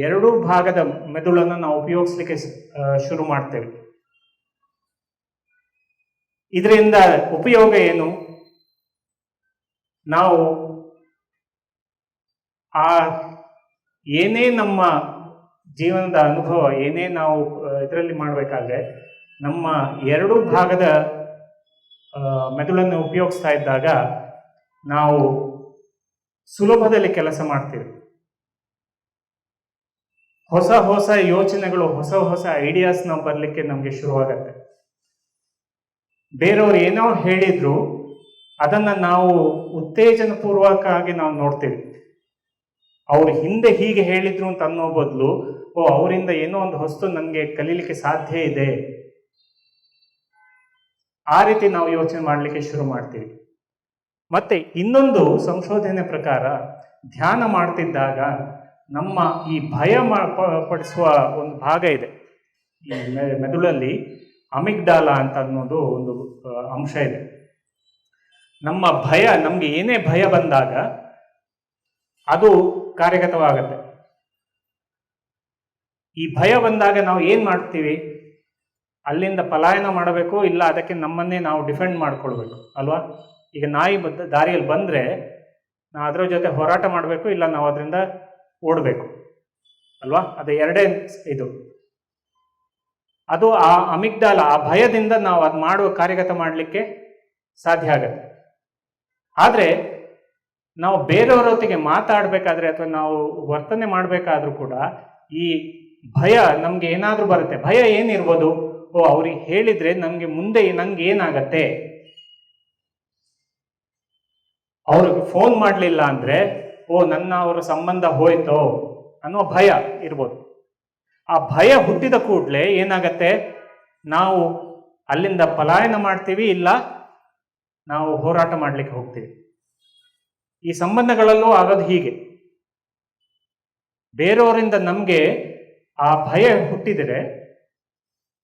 2 ಭಾಗದ ಮೆದುಳನ್ನು ನಾವು ಉಪಯೋಗಿಸ್ಲಿಕ್ಕೆ ಶುರು ಮಾಡ್ತೇವೆ. ಇದರಿಂದ ಉಪಯೋಗ ಏನು, ನಾವು ಏನೇ ನಮ್ಮ ಜೀವನದ ಅನುಭವ, ಏನೇ ನಾವು ಇದರಲ್ಲಿ ಮಾಡಬೇಕಾದ್ರೆ ನಮ್ಮ 2 ಭಾಗದ ಮೆದುಳನ್ನು ಉಪಯೋಗಿಸ್ತಾ ಇದ್ದಾಗ ನಾವು ಸುಲಭದಲ್ಲಿ ಕೆಲಸ ಮಾಡ್ತೀವಿ. ಹೊಸ ಹೊಸ ಯೋಚನೆಗಳು, ಹೊಸ ಐಡಿಯಾಸ್ ನಾವು ಬರಲಿಕ್ಕೆ ನಮಗೆ ಶುರುವಾಗತ್ತೆ. ಬೇರೆಯವ್ರು ಏನೋ ಹೇಳಿದ್ರು ಅದನ್ನು ನಾವು ಉತ್ತೇಜನಪೂರ್ವಕವಾಗಿ ನಾವು ನೋಡ್ತೀವಿ. ಅವ್ರು ಹಿಂದೆ ಹೀಗೆ ಹೇಳಿದ್ರು ಅಂತ ಅನ್ನೋ ಬದಲು, ಅವರಿಂದ ಏನೋ ಒಂದು ಹೊಸ್ತು ನನಗೆ ಕಲೀಲಿಕ್ಕೆ ಸಾಧ್ಯ ಇದೆ, ಆ ರೀತಿ ನಾವು ಯೋಚನೆ ಮಾಡಲಿಕ್ಕೆ ಶುರು ಮಾಡ್ತೀವಿ. ಮತ್ತೆ ಇನ್ನೊಂದು ಸಂಶೋಧನೆ ಪ್ರಕಾರ ಧ್ಯಾನ ಮಾಡ್ತಿದ್ದಾಗ ನಮ್ಮ ಈ ಭಯ ಪಡಿಸುವ ಒಂದು ಭಾಗ ಇದೆ ಈ ಮೆದುಳಲ್ಲಿ, ಅಮಿಗ್ಡಾಲ ಅಂತ ಅನ್ನೋದು ಒಂದು ಅಂಶ ಇದೆ. ನಮ್ಮ ಭಯ, ನಮಗೆ ಏನೇ ಭಯ ಬಂದಾಗ ಅದು ಕಾರ್ಯಗತವಾಗತ್ತೆ. ಈ ಭಯ ಬಂದಾಗ ನಾವು ಏನು ಮಾಡ್ತೀವಿ, ಅಲ್ಲಿಂದ ಪಲಾಯನ ಮಾಡಬೇಕು, ಇಲ್ಲ ಅದಕ್ಕೆ ನಮ್ಮನ್ನೇ ನಾವು ಡಿಫೆಂಡ್ ಮಾಡ್ಕೊಳ್ಬೇಕು ಅಲ್ವಾ. ಈಗ ನಾಯಿ ದಾರಿಯಲ್ಲಿ ಬಂದರೆ ನಾವು ಅದರ ಜೊತೆ ಹೋರಾಟ ಮಾಡಬೇಕು, ಇಲ್ಲ ನಾವು ಅದರಿಂದ ಓಡಬೇಕು ಅಲ್ವಾ. ಅದು ಎರಡೇ ಇದು. ಅದು ಆ ಅಮಿಗ್ಡಾಲ, ಆ ಭಯದಿಂದ ನಾವು ಅದು ಮಾಡುವ ಕಾರ್ಯಗತ ಮಾಡಲಿಕ್ಕೆ ಸಾಧ್ಯ ಆಗತ್ತೆ. ಆದರೆ ನಾವು ಬೇರೆಯವರೊತ್ತಿಗೆ ಮಾತಾಡಬೇಕಾದ್ರೆ ಅಥವಾ ನಾವು ವರ್ತನೆ ಮಾಡಬೇಕಾದ್ರೂ ಕೂಡ ಈ ಭಯ ನಮ್ಗೆ ಏನಾದರೂ ಬರುತ್ತೆ. ಭಯ ಏನಿರ್ಬೋದು, ಅವ್ರಿಗೆ ಹೇಳಿದ್ರೆ ನಮಗೆ ಮುಂದೆ ನಂಗೆ ಏನಾಗತ್ತೆ, ಅವ್ರಿಗೆ ಫೋನ್ ಮಾಡಲಿಲ್ಲ ಅಂದರೆ ಅವರ ಸಂಬಂಧ ಹೋಯ್ತೋ ಅನ್ನೋ ಭಯ ಇರ್ಬೋದು. ಆ ಭಯ ಹುಟ್ಟಿದ ಕೂಡಲೇ ಏನಾಗತ್ತೆ, ನಾವು ಅಲ್ಲಿಂದ ಪಲಾಯನ ಮಾಡ್ತೀವಿ, ಇಲ್ಲ ನಾವು ಹೋರಾಟ ಮಾಡಲಿಕ್ಕೆ ಹೋಗ್ತೀವಿ. ಈ ಸಂಬಂಧಗಳಲ್ಲೂ ಆಗೋದು ಹೀಗೆ. ಬೇರೆಯವರಿಂದ ನಮಗೆ ಆ ಭಯ ಹುಟ್ಟಿದರೆ,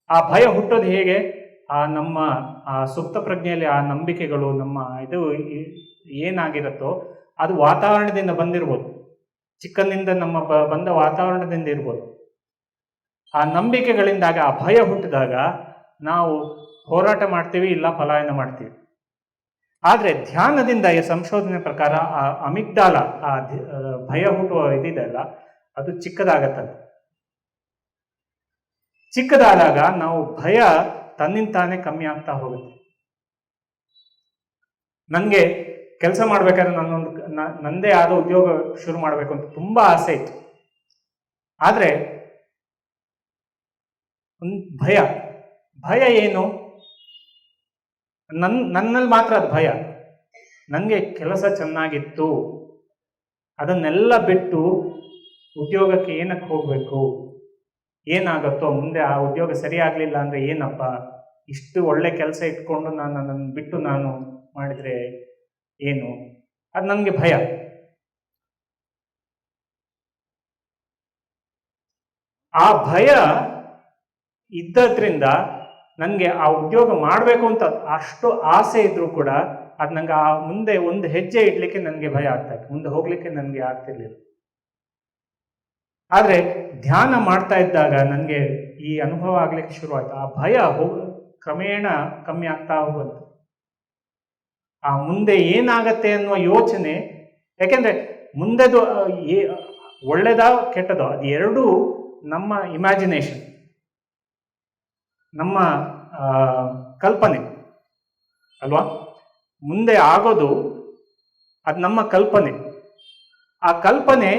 ಆ ಭಯ ಹುಟ್ಟೋದು ಹೇಗೆ, ನಮ್ಮ ಸುಪ್ತ ಪ್ರಜ್ಞೆಯಲ್ಲಿ ಆ ನಂಬಿಕೆಗಳು, ನಮ್ಮ ಇದು ಏನಾಗಿರುತ್ತೋ ಅದು ವಾತಾವರಣದಿಂದ ಬಂದಿರ್ಬೋದು, ಚಿಕ್ಕಂದಿಂದ ನಮ್ಮ ಬಂದ ವಾತಾವರಣದಿಂದ ಇರ್ಬೋದು. ಆ ನಂಬಿಕೆಗಳಿಂದಾಗ ಆ ಭಯ ಹುಟ್ಟಿದಾಗ ನಾವು ಹೋರಾಟ ಮಾಡ್ತೀವಿ, ಇಲ್ಲ ಪಲಾಯನ ಮಾಡ್ತೀವಿ. ಆದರೆ ಧ್ಯಾನದಿಂದ ಈ ಸಂಶೋಧನೆ ಪ್ರಕಾರ ಆ ಅಮಿಗ್ಡಾಲ, ಆ ಭಯ ಹುಟ್ಟುವ ಇದಿದೆಲ್ಲ ಅದು ಚಿಕ್ಕದಾಗತ್ತಂತೆ. ಚಿಕ್ಕದಾದಾಗ ನಾವು ಭಯ ತನ್ನಿಂತಾನೇ ಕಮ್ಮಿ ಆಗ್ತಾ ಹೋಗುತ್ತೆ. ನನಗೆ ಕೆಲಸ ಮಾಡ್ಬೇಕಾದ್ರೆ ನಂದೇ ಆದ ಉದ್ಯೋಗ ಶುರು ಮಾಡಬೇಕು ಅಂತ ತುಂಬಾ ಆಸೆ ಇತ್ತು. ಆದರೆ ಒಂದು ಭಯ ಏನು, ನನ್ನಲ್ಲಿ ಮಾತ್ರ ಅದು ಭಯ. ನನಗೆ ಕೆಲಸ ಚೆನ್ನಾಗಿತ್ತು, ಅದನ್ನೆಲ್ಲ ಬಿಟ್ಟು ಉದ್ಯೋಗಕ್ಕೆ ಏನಕ್ಕೆ ಹೋಗಬೇಕು, ಏನಾಗುತ್ತೋ ಮುಂದೆ, ಆ ಉದ್ಯೋಗ ಸರಿ ಆಗಲಿಲ್ಲ ಅಂದರೆ ಏನಪ್ಪ, ಇಷ್ಟು ಒಳ್ಳೆ ಕೆಲಸ ಇಟ್ಕೊಂಡು ನಾನು ನನ್ನನ್ನು ಬಿಟ್ಟು ನಾನು ಮಾಡಿದರೆ ಏನು, ಅದು ನನಗೆ ಭಯ. ಆ ಭಯ ಇದ್ದದ್ರಿಂದ ನನಗೆ ಆ ಉದ್ಯೋಗ ಮಾಡಬೇಕು ಅಂತ ಅಷ್ಟು ಆಸೆ ಇದ್ರೂ ಕೂಡ ಅದು ನನಗೆ ಆ ಮುಂದೆ ಒಂದು ಹೆಜ್ಜೆ ಇಡಲಿಕ್ಕೆ ನನಗೆ ಭಯ ಆಗ್ತಾ ಇತ್ತು, ಮುಂದೆ ಹೋಗ್ಲಿಕ್ಕೆ ನನಗೆ ಆಗ್ತಿರ್ಲಿಲ್ಲ. ಆದರೆ ಧ್ಯಾನ ಮಾಡ್ತಾ ಇದ್ದಾಗ ನನಗೆ ಈ ಅನುಭವ ಆಗ್ಲಿಕ್ಕೆ ಶುರುವಾಯಿತು. ಆ ಭಯ ಕ್ರಮೇಣ ಕಮ್ಮಿ ಆಗ್ತಾ ಹೋಗುತ್ತೆ. ಆ ಮುಂದೆ ಏನಾಗತ್ತೆ ಅನ್ನುವ ಯೋಚನೆ, ಯಾಕೆಂದ್ರೆ ಮುಂದೆದು ಒಳ್ಳೇದೋ ಕೆಟ್ಟದೋ ಅದು ಎರಡೂ ನಮ್ಮ ಇಮ್ಯಾಜಿನೇಷನ್, ನಮ್ಮ ಕಲ್ಪನೆ ಅಲ್ವಾ. ಮುಂದೆ ಆಗೋದು ಅದು ನಮ್ಮ ಕಲ್ಪನೆ. ಆ ಕಲ್ಪನೆ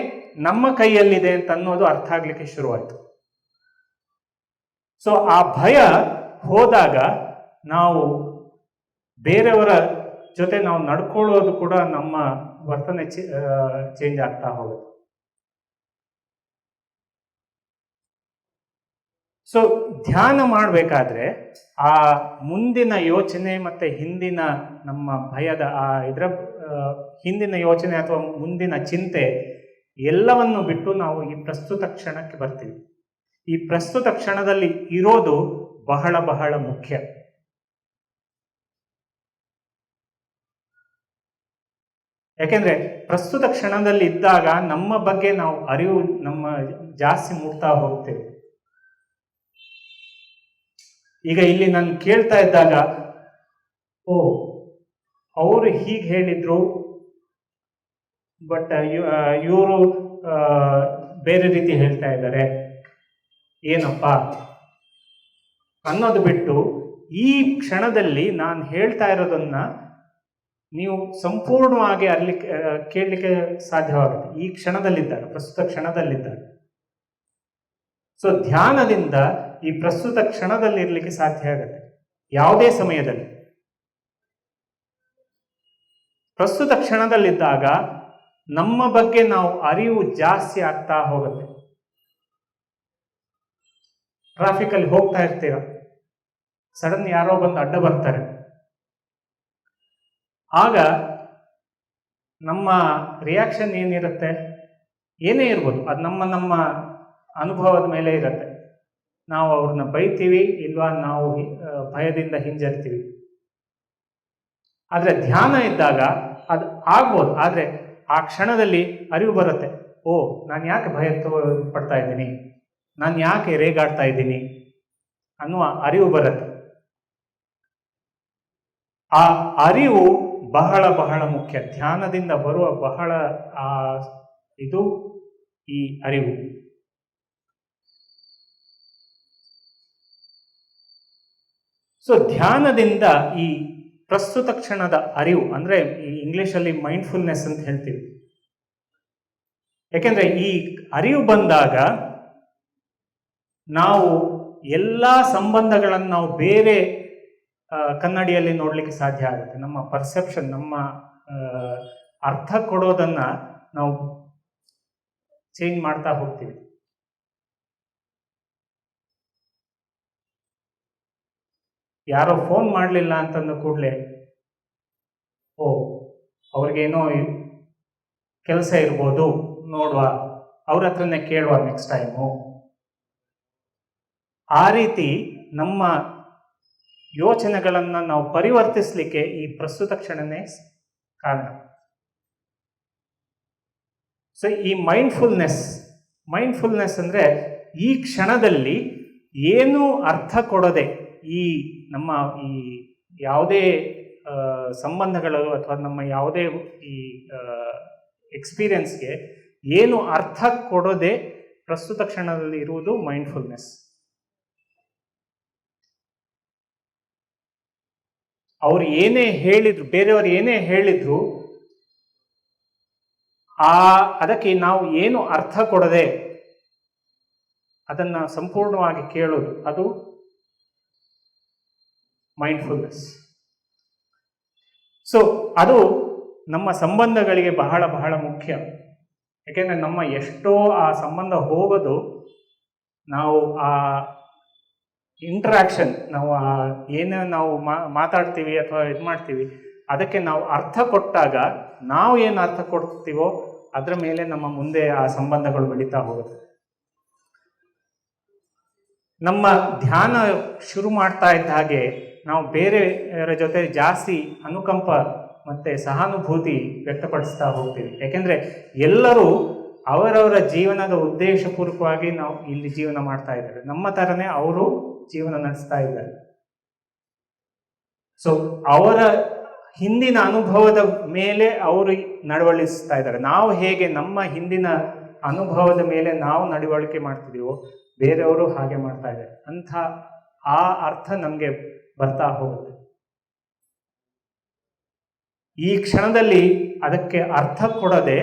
ನಮ್ಮ ಕೈಯಲ್ಲಿದೆ ಅಂತ ಅನ್ನೋದು ಅರ್ಥ ಆಗ್ಲಿಕ್ಕೆ ಶುರುವಾಯಿತು. ಸೊ ಆ ಭಯ ಹೋದಾಗ ನಾವು ಬೇರೆಯವರ ಜೊತೆ ನಾವು ನಡ್ಕೊಳ್ಳೋದು ಕೂಡ ನಮ್ಮ ವರ್ತನೆ ಚೇಂಜ್ ಆಗ್ತಾ ಹೋಗುತ್ತೆ. ಸೊ ಧ್ಯಾನ ಮಾಡಬೇಕಾದ್ರೆ ಆ ಮುಂದಿನ ಯೋಚನೆ ಮತ್ತೆ ಹಿಂದಿನ ನಮ್ಮ ಭಯದ ಇದರ ಹಿಂದಿನ ಯೋಚನೆ ಅಥವಾ ಮುಂದಿನ ಚಿಂತೆ ಎಲ್ಲವನ್ನು ಬಿಟ್ಟು ನಾವು ಈ ಪ್ರಸ್ತುತ ಕ್ಷಣಕ್ಕೆ ಬರ್ತೀವಿ. ಈ ಪ್ರಸ್ತುತ ಕ್ಷಣದಲ್ಲಿ ಇರೋದು ಬಹಳ ಬಹಳ ಮುಖ್ಯ. ಯಾಕೆಂದ್ರೆ ಪ್ರಸ್ತುತ ಕ್ಷಣದಲ್ಲಿ ಇದ್ದಾಗ ನಮ್ಮ ಬಗ್ಗೆ ನಾವು ಅರಿವು ನಮ್ಮ ಜಾಸ್ತಿ ಮೂಡ್ತಾ ಹೋಗ್ತೇವೆ. ಈಗ ಇಲ್ಲಿ ನಾನು ಕೇಳ್ತಾ ಇದ್ದಾಗ, ಓ ಅವರು ಹೀಗೆ ಹೇಳಿದ್ರು, ಬಟ್ ಇವರು ಬೇರೆ ರೀತಿ ಹೇಳ್ತಾ ಇದ್ದಾರೆ, ಏನಪ್ಪ ಅನ್ನೋದು ಬಿಟ್ಟು ಈ ಕ್ಷಣದಲ್ಲಿ ನಾನು ಹೇಳ್ತಾ ಇರೋದನ್ನ ನೀವು ಸಂಪೂರ್ಣವಾಗಿ ಅಲ್ಲಿ ಕೇಳಲಿಕ್ಕೆ ಸಾಧ್ಯವಾಗುತ್ತೆ, ಈ ಕ್ಷಣದಲ್ಲಿದ್ದಾಗ, ಪ್ರಸ್ತುತ ಕ್ಷಣದಲ್ಲಿದ್ದಾಗ. ಸೊ ಧ್ಯಾನದಿಂದ ಈ ಪ್ರಸ್ತುತ ಕ್ಷಣದಲ್ಲಿ ಇರಲಿಕ್ಕೆ ಸಾಧ್ಯ ಆಗುತ್ತೆ. ಯಾವುದೇ ಸಮಯದಲ್ಲಿ ಪ್ರಸ್ತುತ ಕ್ಷಣದಲ್ಲಿದ್ದಾಗ ನಮ್ಮ ಬಗ್ಗೆ ನಾವು ಅರಿವು ಜಾಸ್ತಿ ಆಗ್ತಾ ಹೋಗುತ್ತೆ. ಟ್ರಾಫಿಕ್ ಅಲ್ಲಿ ಹೋಗ್ತಾ ಇರ್ತೀರ, ಸಡನ್ ಯಾರೋ ಬಂದು ಅಡ್ಡ ಬರ್ತಾರೆ, ಆಗ ನಮ್ಮ ರಿಯಾಕ್ಷನ್ ಏನಿರುತ್ತೆ, ಏನೇ ಇರ್ಬೋದು, ಅದು ನಮ್ಮ ಅನುಭವದ ಮೇಲೆ ಇರುತ್ತೆ. ನಾವು ಅವ್ರನ್ನ ಬೈತೀವಿ, ಇಲ್ವಾ ನಾವು ಭಯದಿಂದ ಹಿಂಜರಿತೀವಿ. ಆದ್ರೆ ಧ್ಯಾನ ಇದ್ದಾಗ ಅದು ಆಗ್ಬೋದು, ಆದ್ರೆ ಆ ಕ್ಷಣದಲ್ಲಿ ಅರಿವು ಬರುತ್ತೆ, ಓ ನಾನು ಯಾಕೆ ಭಯ ಪಡ್ತಾ ಇದ್ದೀನಿ, ನಾನು ಯಾಕೆ ರೇಗಾಡ್ತಾ ಇದ್ದೀನಿ ಅನ್ನುವ ಅರಿವು ಬರುತ್ತೆ. ಆ ಅರಿವು ಬಹಳ ಬಹಳ ಮುಖ್ಯ. ಧ್ಯಾನದಿಂದ ಬರುವ ಬಹಳ ಇದು ಈ ಅರಿವು. ಸೊ ಧ್ಯಾನದಿಂದ ಈ ಪ್ರಸ್ತುತ ಕ್ಷಣದ ಅರಿವು, ಅಂದ್ರೆ ಈ ಇಂಗ್ಲಿಷಲ್ಲಿ ಮೈಂಡ್ಫುಲ್ನೆಸ್ ಅಂತ ಹೇಳ್ತೀವಿ. ಯಾಕೆಂದ್ರೆ ಈ ಅರಿವು ಬಂದಾಗ ನಾವು ಎಲ್ಲ ಸಂಬಂಧಗಳನ್ನು ನಾವು ಬೇರೆ ಕನ್ನಡಿಯಲ್ಲಿ ನೋಡ್ಲಿಕ್ಕೆ ಸಾಧ್ಯ ಆಗುತ್ತೆ. ನಮ್ಮ ಪರ್ಸೆಪ್ಷನ್, ನಮ್ಮ ಅರ್ಥ ಕೊಡೋದನ್ನ ನಾವು ಚೇಂಜ್ ಮಾಡ್ತಾ ಹೋಗ್ತೀವಿ. ಯಾರೋ ಫೋನ್ ಮಾಡಲಿಲ್ಲ ಅಂತಂದ ಕೂಡಲೇ, ಓ ಅವ್ರಿಗೇನೋ ಕೆಲಸ ಇರ್ಬೋದು, ನೋಡುವ, ಅವ್ರ ಹತ್ರನೇ ಕೇಳುವ ನೆಕ್ಸ್ಟ್ ಟೈಮು. ಆ ರೀತಿ ನಮ್ಮ ಯೋಚನೆಗಳನ್ನು ನಾವು ಪರಿವರ್ತಿಸಲಿಕ್ಕೆ ಈ ಪ್ರಸ್ತುತ ಕ್ಷಣನೇ ಕಾರಣ. ಸೊ ಈ ಮೈಂಡ್ಫುಲ್ನೆಸ್ ಅಂದ್ರೆ ಈ ಕ್ಷಣದಲ್ಲಿ ಏನು ಅರ್ಥ ಕೊಡದೆ, ಈ ನಮ್ಮ ಈ ಯಾವುದೇ ಸಂಬಂಧಗಳು ಅಥವಾ ನಮ್ಮ ಯಾವುದೇ ಈ ಎಕ್ಸ್ಪೀರಿಯನ್ಸ್ಗೆ ಏನು ಅರ್ಥ ಕೊಡದೆ ಪ್ರಸ್ತುತ ಕ್ಷಣದಲ್ಲಿ ಇರುವುದು ಮೈಂಡ್ಫುಲ್ನೆಸ್. ಅವ್ರು ಏನೇ ಹೇಳಿದ್ರು, ಬೇರೆಯವರು ಏನೇ ಹೇಳಿದ್ರು, ಅದಕ್ಕೆ ನಾವು ಏನು ಅರ್ಥ ಕೊಡದೆ ಅದನ್ನ ಸಂಪೂರ್ಣವಾಗಿ ಕೇಳೋದು, ಅದು ಮೈಂಡ್ಫುಲ್ನೆಸ್. ಸೊ ಅದು ನಮ್ಮ ಸಂಬಂಧಗಳಿಗೆ ಬಹಳ ಬಹಳ ಮುಖ್ಯ. ಯಾಕೆಂದ್ರೆ ನಮ್ಮ ಎಷ್ಟೋ ಆ ಸಂಬಂಧ ಹೋಗೋದು ನಾವು ಆ ಇಂಟ್ರಾಕ್ಷನ್, ನಾವು ಏನು ನಾವು ಮಾತಾಡ್ತೀವಿ ಅಥವಾ ಇದು ಮಾಡ್ತೀವಿ, ಅದಕ್ಕೆ ನಾವು ಅರ್ಥ ಕೊಟ್ಟಾಗ ನಾವು ಏನು ಅರ್ಥ ಕೊಡ್ತೀವೋ ಅದರ ಮೇಲೆ ನಮ್ಮ ಮುಂದೆ ಆ ಸಂಬಂಧಗಳು ಬೆಳೀತಾ ಹೋಗುತ್ತೆ. ನಮ್ಮ ಧ್ಯಾನ ಶುರು ಮಾಡ್ತಾ ಇದ್ದ ಹಾಗೆ ನಾವು ಬೇರೆಯವರ ಜೊತೆ ಜಾಸ್ತಿ ಅನುಕಂಪ ಮತ್ತು ಸಹಾನುಭೂತಿ ವ್ಯಕ್ತಪಡಿಸ್ತಾ ಹೋಗ್ತೀವಿ. ಯಾಕೆಂದರೆ ಎಲ್ಲರೂ ಅವರವರ ಜೀವನದ ಉದ್ದೇಶಪೂರ್ವಕವಾಗಿ ನಾವು ಇಲ್ಲಿ ಜೀವನ ಮಾಡ್ತಾ ಇದ್ದಾರೆ. ನಮ್ಮ ಥರನೇ ಅವರು ಜೀವನ ನಡೆಸ್ತಾ ಇದ್ದಾರೆ. ಸೊ ಅವರ ಹಿಂದಿನ ಅನುಭವದ ಮೇಲೆ ಅವರು ನಡವಳಿಸ್ತಾ ಇದ್ದಾರೆ. ನಾವು ಹೇಗೆ ನಮ್ಮ ಹಿಂದಿನ ಅನುಭವದ ಮೇಲೆ ನಾವು ನಡವಳಿಕೆ ಮಾಡ್ತಿದ್ದೀವೋ ಬೇರೆಯವರು ಹಾಗೆ ಮಾಡ್ತಾ ಇದ್ದಾರೆ ಅಂತ ಆ ಅರ್ಥ ನಮಗೆ ಬರ್ತಾ ಹೋಗುತ್ತೆ. ಈ ಕ್ಷಣದಲ್ಲಿ ಅದಕ್ಕೆ ಅರ್ಥ ಕೊಡದೆ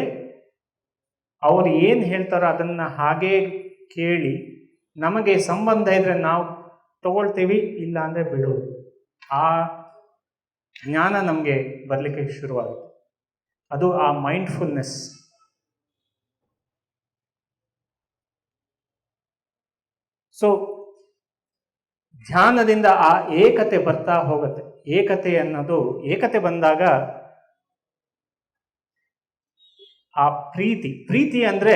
ಅವರು ಏನು ಹೇಳ್ತಾರೋ ಅದನ್ನು ಹಾಗೇ ಕೇಳಿ, ನಮಗೆ ಸಂಬಂಧ ಇದ್ರೆ ನಾವು ತಗೊಳ್ತೀವಿ, ಇಲ್ಲ ಅಂದರೆ ಬಿಡೋದು. ಆ ಜ್ಞಾನ ನಮಗೆ ಬರಲಿಕ್ಕೆ ಶುರುವಾಗುತ್ತೆ. ಅದು ಆ ಮೈಂಡ್ಫುಲ್ನೆಸ್. ಸೊ ಧ್ಯಾನದಿಂದ ಆ ಏಕತೆ ಬರ್ತಾ ಹೋಗುತ್ತೆ. ಏಕತೆ ಬಂದಾಗ ಆ ಪ್ರೀತಿ ಅಂದ್ರೆ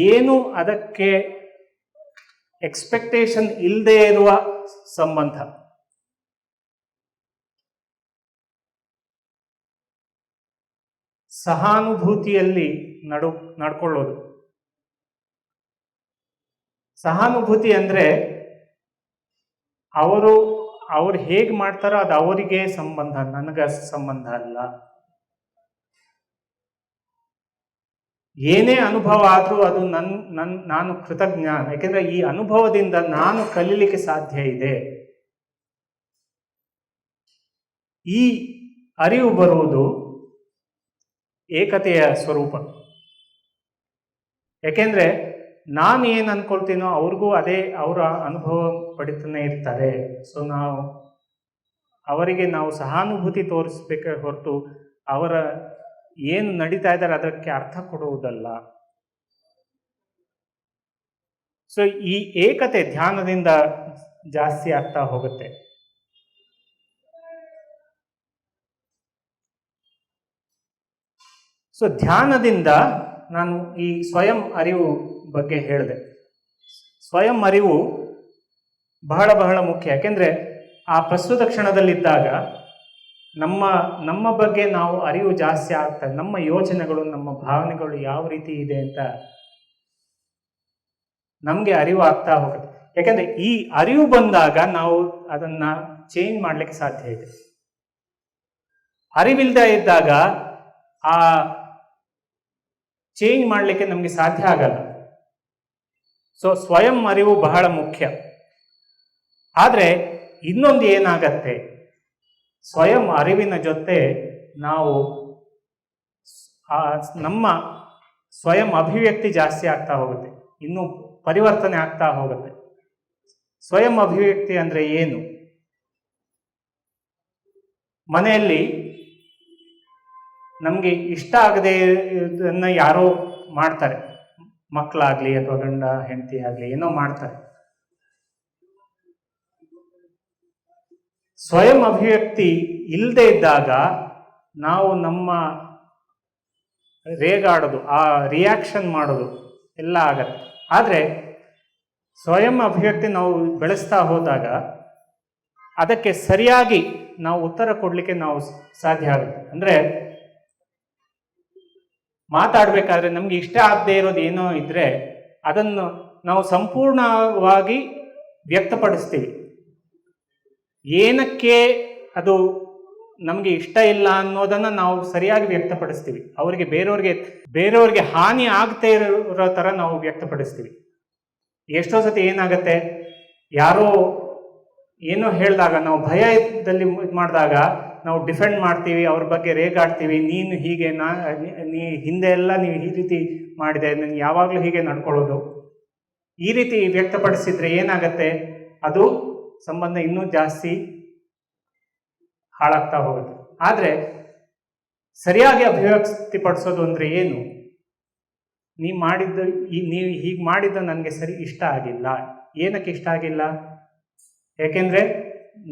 ಏನು ಅದಕ್ಕೆ ಎಕ್ಸ್ಪೆಕ್ಟೇಷನ್ ಇಲ್ಲದೆ ಇರುವ ಸಂಬಂಧ. ಸಹಾನುಭೂತಿಯಲ್ಲಿ ನಡ್ಕೊಳ್ಳೋದು. ಸಹಾನುಭೂತಿ ಅಂದ್ರೆ ಅವರು ಹೇಗೆ ಮಾಡ್ತಾರೋ ಅದು ಅವರಿಗೆ ಸಂಬಂಧ, ನನಗೆ ಸಂಬಂಧ ಅಲ್ಲ. ಏನೇ ಅನುಭವ ಆದರೂ ಅದು ನಾನು ಕೃತಜ್ಞ, ಯಾಕೆಂದ್ರೆ ಈ ಅನುಭವದಿಂದ ನಾನು ಕಲೀಲಿಕ್ಕೆ ಸಾಧ್ಯ ಇದೆ. ಈ ಅರಿವು ಬರುವುದು ಏಕತೆಯ ಸ್ವರೂಪ. ಯಾಕೆಂದ್ರೆ ನಾನು ಏನು ಅನ್ಕೊಳ್ತೀನೋ ಅವ್ರಿಗೂ ಅದೇ ಅವರ ಅನುಭವ ಪಡಿತಾನೆ ಇರ್ತಾರೆ. ಸೊ ಅವರಿಗೆ ನಾವು ಸಹಾನುಭೂತಿ ತೋರಿಸ್ಬೇಕೆ ಹೊರತು ಅವರ ಏನು ನಡೀತಾ ಇದ್ದಾರೆ ಅದಕ್ಕೆ ಅರ್ಥ ಕೊಡುವುದಲ್ಲ. ಸೊ ಈ ಏಕತೆ ಧ್ಯಾನದಿಂದ ಜಾಸ್ತಿ ಆಗ್ತಾ ಹೋಗುತ್ತೆ. ಸೊ ಧ್ಯಾನದಿಂದ ನಾನು ಈ ಸ್ವಯಂ ಅರಿವು ಬಗ್ಗೆ ಹೇಳಿದೆ. ಸ್ವಯಂ ಅರಿವು ಬಹಳ ಬಹಳ ಮುಖ್ಯ. ಯಾಕೆಂದ್ರೆ ಆ ಪ್ರಸ್ತುತ ಕ್ಷಣದಲ್ಲಿದ್ದಾಗ ನಮ್ಮ ಬಗ್ಗೆ ನಾವು ಅರಿವು ಜಾಸ್ತಿ ಆಗ್ತದೆ. ನಮ್ಮ ಯೋಚನೆಗಳು, ನಮ್ಮ ಭಾವನೆಗಳು ಯಾವ ರೀತಿ ಇದೆ ಅಂತ ನಮಗೆ ಅರಿವು ಆಗ್ತಾ ಹೋಗುತ್ತೆ. ಯಾಕೆಂದ್ರೆ ಈ ಅರಿವು ಬಂದಾಗ ನಾವು ಅದನ್ನ ಚೇಂಜ್ ಮಾಡ್ಲಿಕ್ಕೆ ಸಾಧ್ಯ ಇದೆ. ಅರಿವಿಲ್ಲದೆ ಇದ್ದಾಗ ಆ ಚೇಂಜ್ ಮಾಡಲಿಕ್ಕೆ ನಮಗೆ ಸಾಧ್ಯ ಆಗಲ್ಲ. ಸೊ ಸ್ವಯಂ ಅರಿವು ಬಹಳ ಮುಖ್ಯ. ಆದರೆ ಇನ್ನೊಂದು ಏನಾಗತ್ತೆ, ಸ್ವಯಂ ಅರಿವಿನ ಜೊತೆ ನಾವು ನಮ್ಮ ಸ್ವಯಂ ಅಭಿವ್ಯಕ್ತಿ ಜಾಸ್ತಿ ಆಗ್ತಾ ಹೋಗುತ್ತೆ, ಇನ್ನು ಪರಿವರ್ತನೆ ಆಗ್ತಾ ಹೋಗುತ್ತೆ. ಸ್ವಯಂ ಅಭಿವ್ಯಕ್ತಿ ಅಂದ್ರೆ ಏನು? ಮನೆಯಲ್ಲಿ ನಮಗೆ ಇಷ್ಟ ಆಗದೆ ಇದನ್ನ ಯಾರೋ ಮಾಡ್ತಾರೆ, ಮಕ್ಕಳಾಗ್ಲಿ ಅಥವಾ ಗಂಡ ಹೆಂಡತಿ ಆಗ್ಲಿ ಏನೋ ಮಾಡ್ತಾರೆ. ಸ್ವಯಂ ಅಭಿವ್ಯಕ್ತಿ ಇಲ್ಲದೆ ಇದ್ದಾಗ ನಾವು ನಮ್ಮ ರೇಗಾಡೋದು, ಆ ರಿಯಾಕ್ಷನ್ ಮಾಡೋದು ಎಲ್ಲ ಆಗತ್ತೆ. ಆದರೆ ಸ್ವಯಂ ಅಭಿವ್ಯಕ್ತಿ ನಾವು ಬೆಳೆಸ್ತಾ ಹೋದಾಗ ಅದಕ್ಕೆ ಸರಿಯಾಗಿ ನಾವು ಉತ್ತರ ಕೊಡಲಿಕ್ಕೆ ನಾವು ಸಾಧ್ಯ ಆಗುತ್ತೆ. ಅಂದರೆ ಮಾತಾಡಬೇಕಾದ್ರೆ ನಮ್ಗೆ ಇಷ್ಟ ಆಗದೆ ಇರೋದು ಏನೋ ಇದ್ರೆ ಅದನ್ನು ನಾವು ಸಂಪೂರ್ಣವಾಗಿ ವ್ಯಕ್ತಪಡಿಸ್ತೀವಿ. ಏನಕ್ಕೆ ಅದು ನಮಗೆ ಇಷ್ಟ ಇಲ್ಲ ಅನ್ನೋದನ್ನ ನಾವು ಸರಿಯಾಗಿ ವ್ಯಕ್ತಪಡಿಸ್ತೀವಿ. ಬೇರೆಯವ್ರಿಗೆ ಹಾನಿ ಆಗ್ತಾ ಇರೋ ಥರ ನಾವು ವ್ಯಕ್ತಪಡಿಸ್ತೀವಿ. ಎಷ್ಟೋ ಸತಿ ಏನಾಗತ್ತೆ, ಯಾರೋ ಏನೋ ಹೇಳಿದಾಗ ನಾವು ಭಯದಲ್ಲಿ ಇದು ಮಾಡಿದಾಗ ನಾವು ಡಿಫೆಂಡ್ ಮಾಡ್ತೀವಿ, ಅವ್ರ ಬಗ್ಗೆ ರೇಗಾಡ್ತೀವಿ. ನೀನು ಹೀಗೆ, ನೀ ಹಿಂದೆ ಎಲ್ಲ ನೀವು ಈ ರೀತಿ ಮಾಡಿದೆ, ನಾನು ಯಾವಾಗಲೂ ಹೀಗೆ ನಡ್ಕೊಳ್ಳೋದು, ಈ ರೀತಿ ವ್ಯಕ್ತಪಡಿಸಿದ್ರೆ ಏನಾಗತ್ತೆ, ಅದು ಸಂಬಂಧ ಇನ್ನೂ ಜಾಸ್ತಿ ಹಾಳಾಗ್ತಾ ಹೋಗುತ್ತೆ. ಆದರೆ ಸರಿಯಾಗಿ ಅಭಿವ್ಯಕ್ತಿಪಡಿಸೋದು ಅಂದರೆ ಏನು? ನೀವು ಹೀಗೆ ಮಾಡಿದ್ದು ನನಗೆ ಸರಿ ಇಷ್ಟ ಆಗಿಲ್ಲ. ಏನಕ್ಕೆ ಇಷ್ಟ ಆಗಿಲ್ಲ? ಯಾಕೆಂದರೆ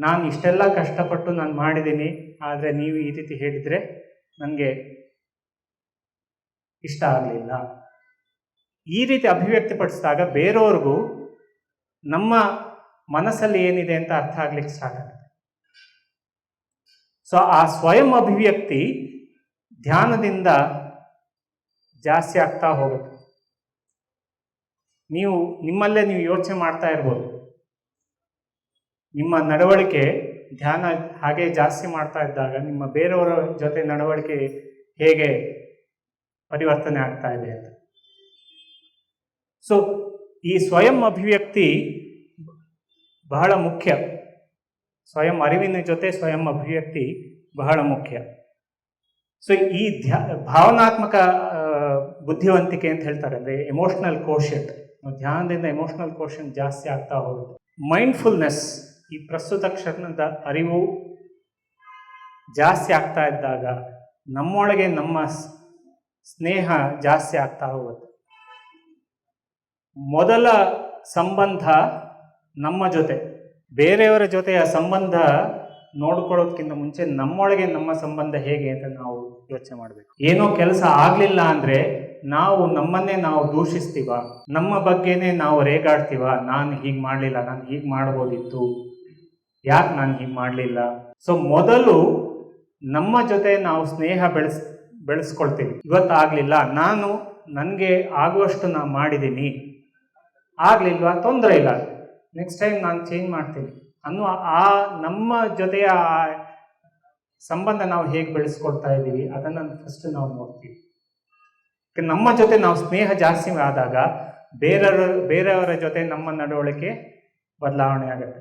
ನಾನು ಇಷ್ಟೆಲ್ಲ ಕಷ್ಟಪಟ್ಟು ನಾನು ಮಾಡಿದ್ದೀನಿ, ಆದರೆ ನೀವು ಈ ರೀತಿ ಹೇಳಿದರೆ ನನಗೆ ಇಷ್ಟ ಆಗಲಿಲ್ಲ. ಈ ರೀತಿ ಅಭಿವ್ಯಕ್ತಿಪಡಿಸಿದಾಗ ಬೇರೆಯವ್ರಿಗೂ ನಮ್ಮ ಮನಸ್ಸಲ್ಲಿ ಏನಿದೆ ಅಂತ ಅರ್ಥ ಆಗ್ಲಿಕ್ಕೆ ಸ್ಟಾರ್ಟ್ ಆಗುತ್ತೆ. ಸೊ ಆ ಸ್ವಯಂ ಅಭಿವ್ಯಕ್ತಿ ಧ್ಯಾನದಿಂದ ಜಾಸ್ತಿ ಆಗ್ತಾ ಹೋಗುತ್ತೆ. ನಿಮ್ಮಲ್ಲೇ ನೀವು ಯೋಚನೆ ಮಾಡ್ತಾ ಇರ್ಬೋದು, ನಿಮ್ಮ ನಡವಳಿಕೆ ಧ್ಯಾನ ಹಾಗೆ ಜಾಸ್ತಿ ಮಾಡ್ತಾ ಇದ್ದಾಗ ನಿಮ್ಮ ಬೇರೆಯವರ ಜೊತೆ ನಡವಳಿಕೆ ಹೇಗೆ ಪರಿವರ್ತನೆ ಆಗ್ತಾ ಇದೆ ಅಂತ. ಸೊ ಈ ಸ್ವಯಂ ಅಭಿವ್ಯಕ್ತಿ ಬಹಳ ಮುಖ್ಯ. ಸ್ವಯಂ ಅರಿವಿನ ಜೊತೆ ಸ್ವಯಂ ಅಭಿವ್ಯಕ್ತಿ ಬಹಳ ಮುಖ್ಯ. ಸೊ ಈ ಭಾವನಾತ್ಮಕ ಬುದ್ಧಿವಂತಿಕೆ ಅಂತ ಹೇಳ್ತಾರೆ, ಅಂದರೆ ಎಮೋಷನಲ್ ಕೋಶೆಂಟ್. ಧ್ಯಾನದಿಂದ ಎಮೋಷನಲ್ ಕೋಶೆಂಟ್ ಜಾಸ್ತಿ ಆಗ್ತಾ ಹೋಗುತ್ತೆ. ಮೈಂಡ್ಫುಲ್ನೆಸ್, ಈ ಪ್ರಸ್ತುತ ಕ್ಷಣದ ಅರಿವು ಜಾಸ್ತಿ ಆಗ್ತಾ ಇದ್ದಾಗ ನಮ್ಮೊಳಗೆ ನಮ್ಮ ಸ್ನೇಹ ಜಾಸ್ತಿ ಆಗ್ತಾ ಹೋಗುತ್ತೆ. ಮೊದಲ ಸಂಬಂಧ ನಮ್ಮ ಜೊತೆ, ಬೇರೆಯವರ ಜೊತೆಯ ಸಂಬಂಧ ನೋಡ್ಕೊಳ್ಳೋದಕ್ಕಿಂತ ಮುಂಚೆ ನಮ್ಮೊಳಗೆ ನಮ್ಮ ಸಂಬಂಧ ಹೇಗೆ ಅಂತ ನಾವು ಯೋಚನೆ ಮಾಡಬೇಕು. ಏನೋ ಕೆಲಸ ಆಗಲಿಲ್ಲ ಅಂದರೆ ನಾವು ನಮ್ಮನ್ನೇ ನಾವು ದೂಷಿಸ್ತೀವ, ನಮ್ಮ ಬಗ್ಗೆನೇ ನಾವು ರೇಗಾಡ್ತೀವ. ನಾನು ಹೀಗೆ ಮಾಡಲಿಲ್ಲ, ನಾನು ಹೀಗೆ ಮಾಡ್ಬೋದಿತ್ತು, ಯಾಕೆ ನಾನು ಹೀಗೆ ಮಾಡಲಿಲ್ಲ. ಸೊ ಮೊದಲು ನಮ್ಮ ಜೊತೆ ನಾವು ಸ್ನೇಹ ಬೆಳೆಸ್ಕೊಳ್ತೀವಿ. ಇವತ್ತಾಗಲಿಲ್ಲ, ನನಗೆ ಆಗುವಷ್ಟು ನಾನು ಮಾಡಿದ್ದೀನಿ, ಆಗಲಿಲ್ವಾ ತೊಂದರೆ ಇಲ್ಲ, ನೆಕ್ಸ್ಟ್ ಟೈಮ್ ನಾನು ಚೇಂಜ್ ಮಾಡ್ತೀನಿ ಅನ್ನೋ ಆ ನಮ್ಮ ಜೊತೆಯ ಸಂಬಂಧ ನಾವು ಹೇಗೆ ಬೆಳೆಸ್ಕೊಳ್ತಾ ಇದ್ದೀವಿ ಅದನ್ನು ಫಸ್ಟ್ ನಾವು ನೋಡ್ತೀವಿ. ನಮ್ಮ ಜೊತೆ ನಾವು ಸ್ನೇಹ ಜಾಸ್ತಿ ಆದಾಗ ಬೇರೆಯವರ ಜೊತೆ ನಮ್ಮ ನಡವಳಿಕೆ ಬದಲಾವಣೆ ಆಗುತ್ತೆ.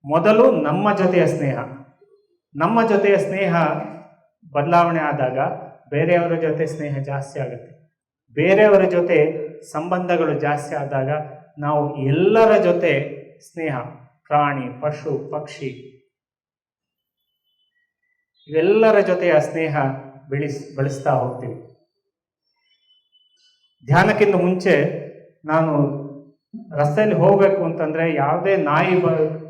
ಮೊದಲು ನಮ್ಮ ಜೊತೆಯ ಸ್ನೇಹ ಬದಲಾವಣೆ ಆದಾಗ ಬೇರೆಯವರ ಜೊತೆ ಸ್ನೇಹ ಜಾಸ್ತಿ ಆಗುತ್ತೆ. ಬೇರೆಯವರ ಜೊತೆ ಸಂಬಂಧಗಳು ಜಾಸ್ತಿ ಆದಾಗ ನಾವು ಎಲ್ಲರ ಜೊತೆ ಸ್ನೇಹ, ಪ್ರಾಣಿ, ಪಶು, ಪಕ್ಷಿ ಇವೆಲ್ಲರ ಜೊತೆಯ ಸ್ನೇಹ ಬೆಳೆಸ್ತಾ ಹೋಗ್ತೀವಿ. ಧ್ಯಾನಕ್ಕಿಂತ ಮುಂಚೆ ನಾನು ರಸ್ತೆಯಲ್ಲಿ ಹೋಗಬೇಕು ಅಂತಂದ್ರೆ ಯಾವುದೇ ನಾಯಿ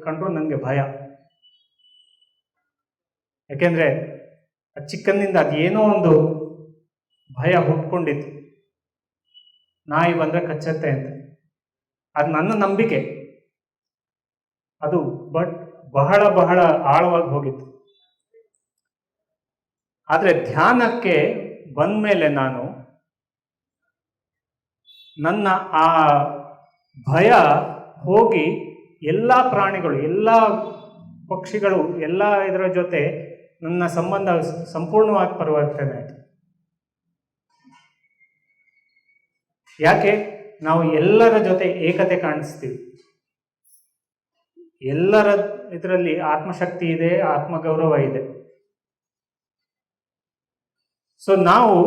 ಕಂಡ್ರೂ ನನಗೆ ಭಯ. ಯಾಕೆಂದ್ರೆ ಚಿಕ್ಕಂದಿನಿಂದ ಅದೇನೋ ಒಂದು ಭಯ ಹುಟ್ಕೊಂಡಿತ್ತು, ನಾಯಿ ಬಂದ್ರೆ ಕಚ್ಚತ್ತೆ ಅಂತ. ಅದು ನನ್ನ ನಂಬಿಕೆ, ಅದು ಬಹಳ ಬಹಳ ಆಳವಾಗಿ ಹೋಗಿತ್ತು. ಆದರೆ ಧ್ಯಾನಕ್ಕೆ ಬಂದ್ಮೇಲೆ ನಾನು ನನ್ನ ಆ ಭಯ ಹೋಗಿ ಎಲ್ಲ ಪ್ರಾಣಿಗಳು, ಎಲ್ಲ ಪಕ್ಷಿಗಳು, ಎಲ್ಲ ಇದರ ಜೊತೆ ನನ್ನ ಸಂಬಂಧ ಸಂಪೂರ್ಣವಾಗಿ ಪರಿವರ್ತನೆ ಆಯಿತು. ಯಾಕೆ? ನಾವು ಎಲ್ಲರ ಜೊತೆ ಏಕತೆ ಕಾಣಿಸ್ತೀವಿ. ಎಲ್ಲರ ಇದರಲ್ಲಿ ಆತ್ಮಶಕ್ತಿ ಇದೆ, ಆತ್ಮಗೌರವ ಇದೆ. ಸೊ ನಾವು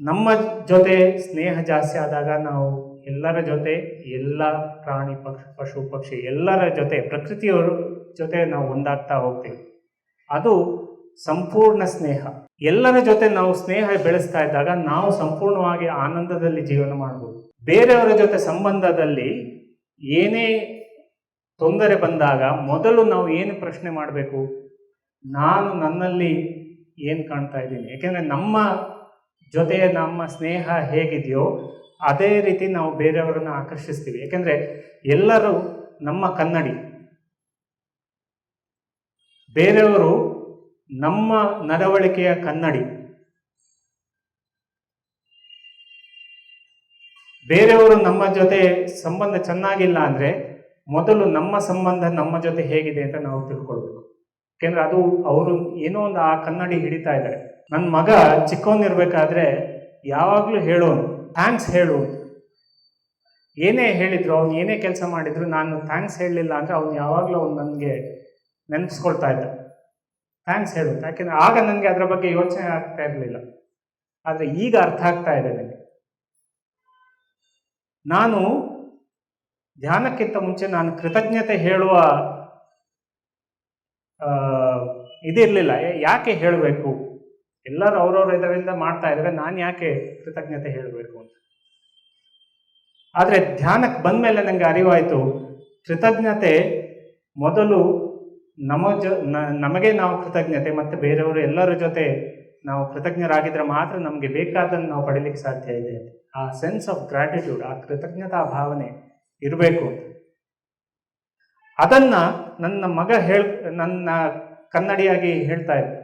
ನಮ್ಮ ಜೊತೆ ಸ್ನೇಹ ಜಾಸ್ತಿ ಆದಾಗ ನಾವು ಎಲ್ಲರ ಜೊತೆ, ಎಲ್ಲ ಪ್ರಾಣಿ, ಪಶು, ಪಕ್ಷಿ ಎಲ್ಲರ ಜೊತೆ, ಪ್ರಕೃತಿಯವರ ಜೊತೆ ನಾವು ಒಂದಾಗ್ತಾ ಹೋಗ್ತೀವಿ. ಅದು ಸಂಪೂರ್ಣ ಸ್ನೇಹ. ಎಲ್ಲರ ಜೊತೆ ನಾವು ಸ್ನೇಹ ಬೆಳೆಸ್ತಾ ಇದ್ದಾಗ ನಾವು ಸಂಪೂರ್ಣವಾಗಿ ಆನಂದದಲ್ಲಿ ಜೀವನ ಮಾಡ್ಬೋದು. ಬೇರೆಯವರ ಜೊತೆ ಸಂಬಂಧದಲ್ಲಿ ಏನೇ ತೊಂದರೆ ಬಂದಾಗ ಮೊದಲು ನಾವು ಏನು ಪ್ರಶ್ನೆ ಮಾಡಬೇಕು? ನಾನು ನನ್ನಲ್ಲಿ ಏನು ಕಾಣ್ತಾ ಇದ್ದೀನಿ? ಯಾಕೆಂದರೆ ನಮ್ಮ ಜೊತೆಯ ನಮ್ಮ ಸ್ನೇಹ ಹೇಗಿದೆಯೋ ಅದೇ ರೀತಿ ನಾವು ಬೇರೆಯವರನ್ನು ಆಕರ್ಷಿಸ್ತೀವಿ. ಯಾಕೆಂದರೆ ಎಲ್ಲರೂ ನಮ್ಮ ಕನ್ನಡಿ. ಬೇರೆಯವರು ನಮ್ಮ ನಡವಳಿಕೆಯ ಕನ್ನಡಿ. ಬೇರೆಯವರು ನಮ್ಮ ಜೊತೆ ಸಂಬಂಧ ಚೆನ್ನಾಗಿಲ್ಲ ಅಂದರೆ ಮೊದಲು ನಮ್ಮ ಸಂಬಂಧ ನಮ್ಮ ಜೊತೆ ಹೇಗಿದೆ ಅಂತ ನಾವು ತಿಳ್ಕೊಳ್ಬೇಕು. ಯಾಕೆಂದ್ರೆ ಅದು ಅವರು ಏನೋ ಒಂದು ಆ ಕನ್ನಡಿ ಹಿಡಿತಾ ಇದ್ದಾರೆ. ನನ್ನ ಮಗ ಚಿಕ್ಕವನಿರ್ಬೇಕಾದ್ರೆ ಯಾವಾಗಲೂ ಹೇಳೋನು, ಥ್ಯಾಂಕ್ಸ್ ಹೇಳು. ಏನೇ ಹೇಳಿದ್ರು, ಅವ್ನು ಏನೇ ಕೆಲಸ ಮಾಡಿದ್ರು ನಾನು ಥ್ಯಾಂಕ್ಸ್ ಹೇಳಲಿಲ್ಲ ಅಂದರೆ ಅವ್ನು ಯಾವಾಗಲೂ ಅವ್ನು ನನಗೆ ನೆನಪಿಸ್ಕೊಳ್ತಾ ಇದ್ದ, ಥ್ಯಾಂಕ್ಸ್ ಹೇಳು. ಯಾಕೆಂದರೆ ಆಗ ನನಗೆ ಅದರ ಬಗ್ಗೆ ಯೋಚನೆ ಆಗ್ತಾ ಇರಲಿಲ್ಲ, ಆದರೆ ಈಗ ಅರ್ಥ ಆಗ್ತಾ ಇದೆ ನನಗೆ. ನಾನು ಧ್ಯಾನಕ್ಕಿಂತ ಮುಂಚೆ ನಾನು ಕೃತಜ್ಞತೆ ಹೇಳುವ ಇದಿರಲಿಲ್ಲ. ಯಾಕೆ ಹೇಳಬೇಕು? ಎಲ್ಲರೂ ಅವ್ರವ್ರ ಇದರಿಂದ ಮಾಡ್ತಾ ಇದ್ದಾರೆ, ನಾನು ಯಾಕೆ ಕೃತಜ್ಞತೆ ಹೇಳಬೇಕು ಅಂತ. ಆದರೆ ಧ್ಯಾನಕ್ಕೆ ಬಂದಮೇಲೆ ನನಗೆ ಅರಿವಾಯಿತು, ಕೃತಜ್ಞತೆ ಮೊದಲು ನಮಗೆ ನಾವು ಕೃತಜ್ಞತೆ, ಮತ್ತು ಬೇರೆಯವರು ಎಲ್ಲರ ಜೊತೆ ನಾವು ಕೃತಜ್ಞರಾಗಿದ್ದರೆ ಮಾತ್ರ ನಮಗೆ ಬೇಕಾದನ್ನು ನಾವು ಪಡೀಲಿಕ್ಕೆ ಸಾಧ್ಯ ಇದೆ. ಆ ಸೆನ್ಸ್ ಆಫ್ ಗ್ರಾಟಿಟ್ಯೂಡ್, ಆ ಕೃತಜ್ಞತಾ ಭಾವನೆ ಇರಬೇಕು ಅಂತ. ಅದನ್ನು ನನ್ನ ಮಗ ನನ್ನ ಕನ್ನಡಿಯಾಗಿ ಹೇಳ್ತಾ ಇದ್ದೆ.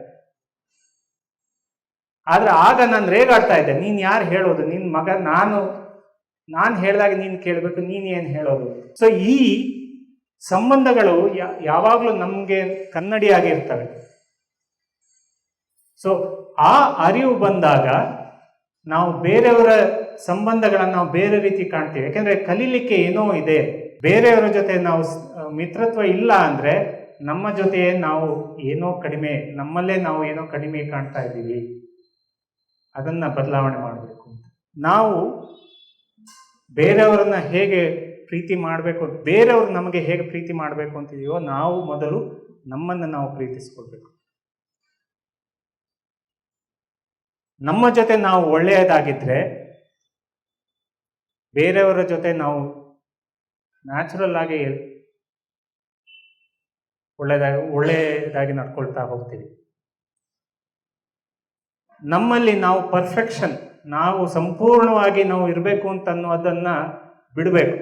ಆದರೆ ಆಗ ನಾನು ರೇಗಾಡ್ತಾ ಇದ್ದೆ, ನೀನು ಯಾರು ಹೇಳೋದು, ನಿನ್ನ ಮಗ, ನಾನು ಹೇಳಿದಾಗ ನೀನು ಕೇಳಬೇಕು, ನೀನು ಏನು ಹೇಳೋದು. ಸೊ ಈ ಸಂಬಂಧಗಳು ಯಾವಾಗಲೂ ನಮಗೆ ಕನ್ನಡಿಯಾಗಿರ್ತವೆ. ಸೊ ಆ ಅರಿವು ಬಂದಾಗ ನಾವು ಬೇರೆಯವರ ಸಂಬಂಧಗಳನ್ನು ನಾವು ಬೇರೆ ರೀತಿ ಕಾಣ್ತೀವಿ. ಯಾಕೆಂದರೆ ಕಲೀಲಿಕ್ಕೆ ಏನೋ ಇದೆ. ಬೇರೆಯವರ ಜೊತೆ ನಾವು ಮಿತ್ರತ್ವ ಇಲ್ಲ ಅಂದರೆ ನಮ್ಮ ಜೊತೆಯೇ ನಾವು ಏನೋ ಕಡಿಮೆ, ನಮ್ಮಲ್ಲೇ ನಾವು ಏನೋ ಕಡಿಮೆ ಕಾಣ್ತಾ ಇದ್ದೀವಿ. ಅದನ್ನು ಬದಲಾವಣೆ ಮಾಡಬೇಕು. ನಾವು ಬೇರೆಯವರನ್ನ ಹೇಗೆ ಪ್ರೀತಿ ಮಾಡಬೇಕು, ಬೇರೆಯವರು ನಮಗೆ ಹೇಗೆ ಪ್ರೀತಿ ಮಾಡಬೇಕು ಅಂತಿದೆಯೋ, ನಾವು ಮೊದಲು ನಮ್ಮನ್ನು ನಾವು ಪ್ರೀತಿಸ್ಕೊಳ್ಬೇಕು. ನಮ್ಮ ಜೊತೆ ನಾವು ಒಳ್ಳೆಯದಾಗಿದ್ದರೆ ಬೇರೆಯವರ ಜೊತೆ ನಾವು ನ್ಯಾಚುರಲ್ ಆಗಿ ಒಳ್ಳೆಯದಾಗಿ ನಡ್ಕೊಳ್ತಾ ಹೋಗ್ತೀವಿ. ನಮ್ಮಲ್ಲಿ ನಾವು ಪರ್ಫೆಕ್ಷನ್, ನಾವು ಸಂಪೂರ್ಣವಾಗಿ ನಾವು ಇರಬೇಕು ಅಂತ ಅನ್ನೋದನ್ನು ಬಿಡಬೇಕು.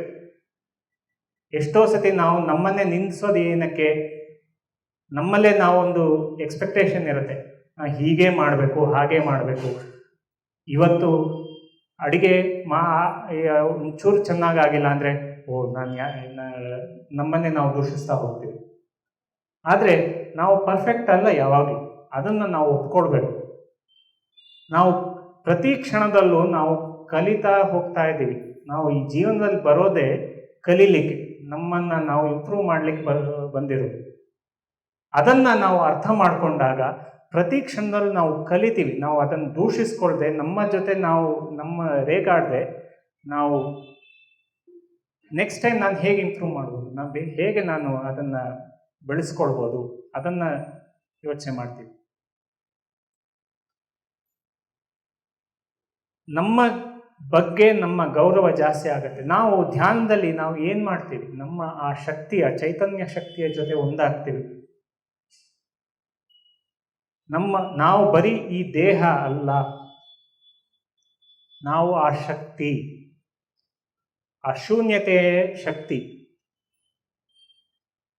ಎಷ್ಟೋ ಸತಿ ನಾವು ನಮ್ಮನ್ನೇ ನಿಂದಿಸೋದು ಏನಕ್ಕೆ, ನಮ್ಮಲ್ಲೇ ನಾವೊಂದು ಎಕ್ಸ್ಪೆಕ್ಟೇಷನ್ ಇರುತ್ತೆ, ಹೀಗೆ ಮಾಡಬೇಕು, ಹಾಗೆ ಮಾಡಬೇಕು. ಇವತ್ತು ಅಡುಗೆ ಒಂಚೂರು ಚೆನ್ನಾಗಾಗಿಲ್ಲ ಅಂದರೆ ನಮ್ಮನ್ನೇ ನಾವು ದೂಷಿಸ್ತಾ ಹೋಗ್ತೀವಿ. ಆದರೆ ನಾವು ಪರ್ಫೆಕ್ಟ್ ಅಲ್ಲ ಯಾವಾಗಲೂ, ಅದನ್ನು ನಾವು ಒಪ್ಕೊಳ್ಬೇಕು. ನಾವು ಪ್ರತಿ ಕ್ಷಣದಲ್ಲೂ ನಾವು ಕಲಿತಾ ಹೋಗ್ತಾ ಇದ್ದೀವಿ. ನಾವು ಈ ಜೀವನದಲ್ಲಿ ಬರೋದೇ ಕಲೀಲಿಕ್ಕೆ, ನಮ್ಮನ್ನು ನಾವು ಇಂಪ್ರೂವ್ ಮಾಡಲಿಕ್ಕೆ ಬಂದಿರೋದು. ಅದನ್ನು ನಾವು ಅರ್ಥ ಮಾಡಿಕೊಂಡಾಗ ಪ್ರತಿ ಕ್ಷಣದಲ್ಲೂ ನಾವು ಕಲಿತೀವಿ. ನಾವು ಅದನ್ನು ದೂಷಿಸ್ಕೊಳ್ದೆ, ನಮ್ಮ ಜೊತೆ ನಮ್ಮ ರೇಗಾಡದೆ, ನಾವು ನೆಕ್ಸ್ಟ್ ಟೈಮ್ ನಾನು ಹೇಗೆ ಇಂಪ್ರೂವ್ ಮಾಡ್ಬೋದು, ಹೇಗೆ ನಾನು ಅದನ್ನು ಬೆಳೆಸ್ಕೊಳ್ಬೋದು, ಅದನ್ನು ಯೋಚನೆ ಮಾಡ್ತೀವಿ. ನಮ್ಮ ಬಗ್ಗೆ ನಮ್ಮ ಗೌರವ ಜಾಸ್ತಿ ಆಗುತ್ತೆ. ನಾವು ಧ್ಯಾನದಲ್ಲಿ ನಾವು ಏನು ಮಾಡ್ತೀವಿ, ನಮ್ಮ ಆ ಶಕ್ತಿಯ, ಚೈತನ್ಯ ಶಕ್ತಿಯ ಜೊತೆ ಒಂದಾಗ್ತೀವಿ. ನಾವು ಬರೀ ಈ ದೇಹ ಅಲ್ಲ, ನಾವು ಆ ಶಕ್ತಿ, ಆ ಶೂನ್ಯತೆಯ ಶಕ್ತಿ,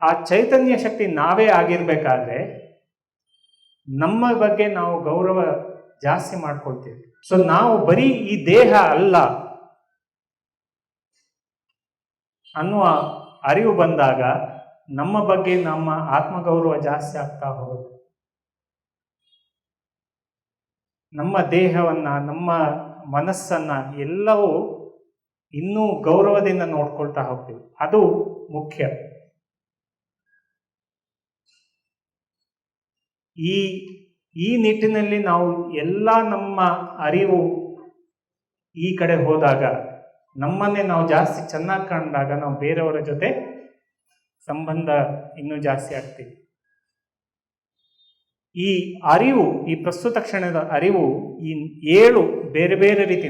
ಆ ಚೈತನ್ಯ ಶಕ್ತಿ ನಾವೇ ಆಗಿರ್ಬೇಕಾದ್ರೆ ನಮ್ಮ ಬಗ್ಗೆ ನಾವು ಗೌರವ ಜಾಸ್ತಿ ಮಾಡ್ಕೊಳ್ತೀವಿ. ಸೊ ನಾವು ಬರೀ ಈ ದೇಹ ಅಲ್ಲ ಅನ್ನುವ ಅರಿವು ಬಂದಾಗ ನಮ್ಮ ಬಗ್ಗೆ ನಮ್ಮ ಆತ್ಮಗೌರವ ಜಾಸ್ತಿ ಆಗ್ತಾ ಹೋಗುತ್ತೆ. ನಮ್ಮ ದೇಹವನ್ನು, ನಮ್ಮ ಮನಸ್ಸನ್ನು ಎಲ್ಲವೂ ಇನ್ನೂ ಗೌರವದಿಂದ ನೋಡ್ಕೊಳ್ತಾ ಹೋಗ್ತೀವಿ. ಅದು ಮುಖ್ಯ. ಈ ನಿಟ್ಟಿನಲ್ಲಿ ನಾವು ಎಲ್ಲ ನಮ್ಮ ಅರಿವು ಈ ಕಡೆ ಹೋದಾಗ, ನಮ್ಮನ್ನೇ ನಾವು ಜಾಸ್ತಿ ಚೆನ್ನಾಗಿ ಕಂಡಾಗ, ನಾವು ಬೇರೆಯವರ ಜೊತೆ ಸಂಬಂಧ ಇನ್ನೂ ಜಾಸ್ತಿ ಆಗ್ತೀವಿ. ಈ ಅರಿವು, ಈ ಪ್ರಸ್ತುತ ಕ್ಷಣದ ಅರಿವು, ಈ 7 ಬೇರೆ ಬೇರೆ ರೀತಿ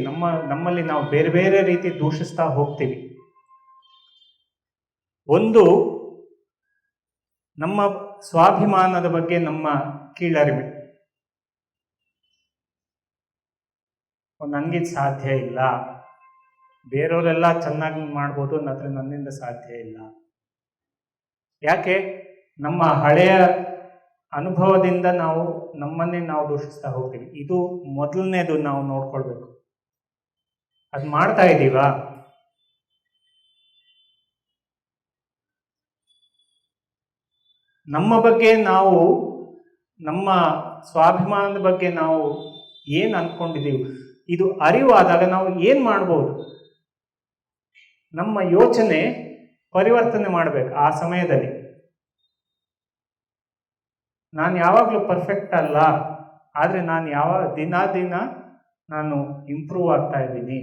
ನಮ್ಮಲ್ಲಿ ನಾವು ಬೇರೆ ಬೇರೆ ರೀತಿ ದೂಷಿಸ್ತಾ ಹೋಗ್ತೀವಿ. ಒಂದು, ನಮ್ಮ ಸ್ವಾಭಿಮಾನದ ಬಗ್ಗೆ ನಮ್ಮ ಕೀಳರಿಮೆ. ನನಗಿದು ಸಾಧ್ಯ ಇಲ್ಲ, ಬೇರೆಯವರೆಲ್ಲ ಚೆನ್ನಾಗಿ ಮಾಡ್ಬೋದು, ಆದರೆ ನನ್ನಿಂದ ಸಾಧ್ಯ ಇಲ್ಲ. ಯಾಕೆ? ನಮ್ಮ ಹಳೆಯ ಅನುಭವದಿಂದ ನಾವು ನಮ್ಮನ್ನೇ ನಾವು ದೂಷಿಸ್ತಾ ಹೋಗ್ತೀವಿ. ಇದು ಮೊದಲನೇದು ನಾವು ನೋಡ್ಕೊಳ್ಬೇಕು. ಅದು ಮಾಡ್ತಾ ಇದ್ದೀವಾ? ನಮ್ಮ ಬಗ್ಗೆ ನಾವು, ನಮ್ಮ ಸ್ವಾಭಿಮಾನದ ಬಗ್ಗೆ ನಾವು ಏನು ಅಂದ್ಕೊಂಡಿದ್ದೀವಿ, ಇದು ಅರಿವಾದಾಗ ನಾವು ಏನು ಮಾಡ್ಬೋದು? ನಮ್ಮ ಯೋಚನೆ ಪರಿವರ್ತನೆ ಮಾಡಬೇಕು. ಆ ಸಮಯದಲ್ಲಿ ನಾನು ಯಾವಾಗಲೂ ಪರ್ಫೆಕ್ಟ್ ಅಲ್ಲ, ಆದರೆ ನಾನು ದಿನ ನಾನು ಇಂಪ್ರೂವ್ ಆಗ್ತಾ ಇದ್ದೀನಿ.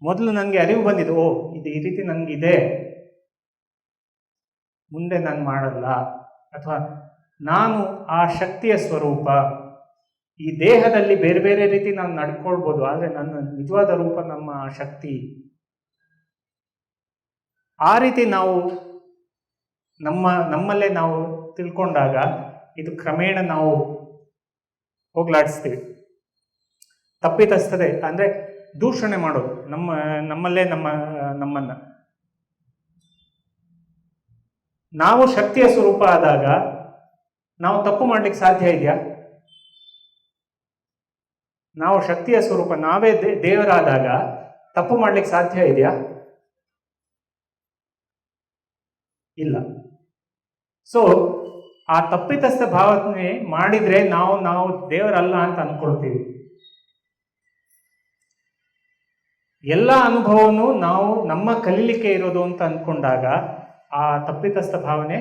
ಮೊದಲು ನನಗೆ ಅರಿವು ಬಂದಿದ್ದು, ಇದು ಈ ರೀತಿ ನನಗಿದೆ, ಮುಂದೆ ನಾನು ಮಾಡಲ್ಲ, ಅಥವಾ ನಾನು ಆ ಶಕ್ತಿಯ ಸ್ವರೂಪ, ಈ ದೇಹದಲ್ಲಿ ಬೇರೆ ಬೇರೆ ರೀತಿ ನಾವು ನಡ್ಕೊಳ್ಬೋದು, ಆದರೆ ನನ್ನ ನಿಜವಾದ ರೂಪ ನಮ್ಮ ಶಕ್ತಿ. ಆ ರೀತಿ ನಾವು ನಮ್ಮಲ್ಲೇ ನಾವು ತಿಳ್ಕೊಂಡಾಗ ಇದು ಕ್ರಮೇಣ ನಾವು ಹೋಗ್ಲಾಡಿಸ್ತೀವಿ. ತಪ್ಪಿತಸ್ಥದೆ ಅಂದರೆ ದೂಷಣೆ ಮಾಡೋದು ನಮ್ಮಲ್ಲೇ ನಮ್ಮನ್ನ. ನಾವು ಶಕ್ತಿಯ ಸ್ವರೂಪ ಆದಾಗ ನಾವು ತಪ್ಪು ಮಾಡ್ಲಿಕ್ಕೆ ಸಾಧ್ಯ ಇದೆಯಾ? ನಾವು ಶಕ್ತಿಯ ಸ್ವರೂಪ, ನಾವೇ ದೇವರಾದಾಗ ತಪ್ಪು ಮಾಡ್ಲಿಕ್ಕೆ ಸಾಧ್ಯ ಇದೆಯಾ? ಇಲ್ಲ. ಸೊ ಆ ತಪ್ಪಿತಸ್ಥ ಭಾವನೆ ಮಾಡಿದ್ರೆ ನಾವು ದೇವರಲ್ಲ ಅಂತ ಅನ್ಕೊಳ್ತೀವಿ. ಎಲ್ಲ ಅನುಭವವನ್ನು ನಾವು ನಮ್ಮ ಕಲೀಲಿಕ್ಕೆ ಇರೋದು ಅಂತ ಅಂದ್ಕೊಂಡಾಗ ಆ ತಪ್ಪಿತಸ್ಥ ಭಾವನೆ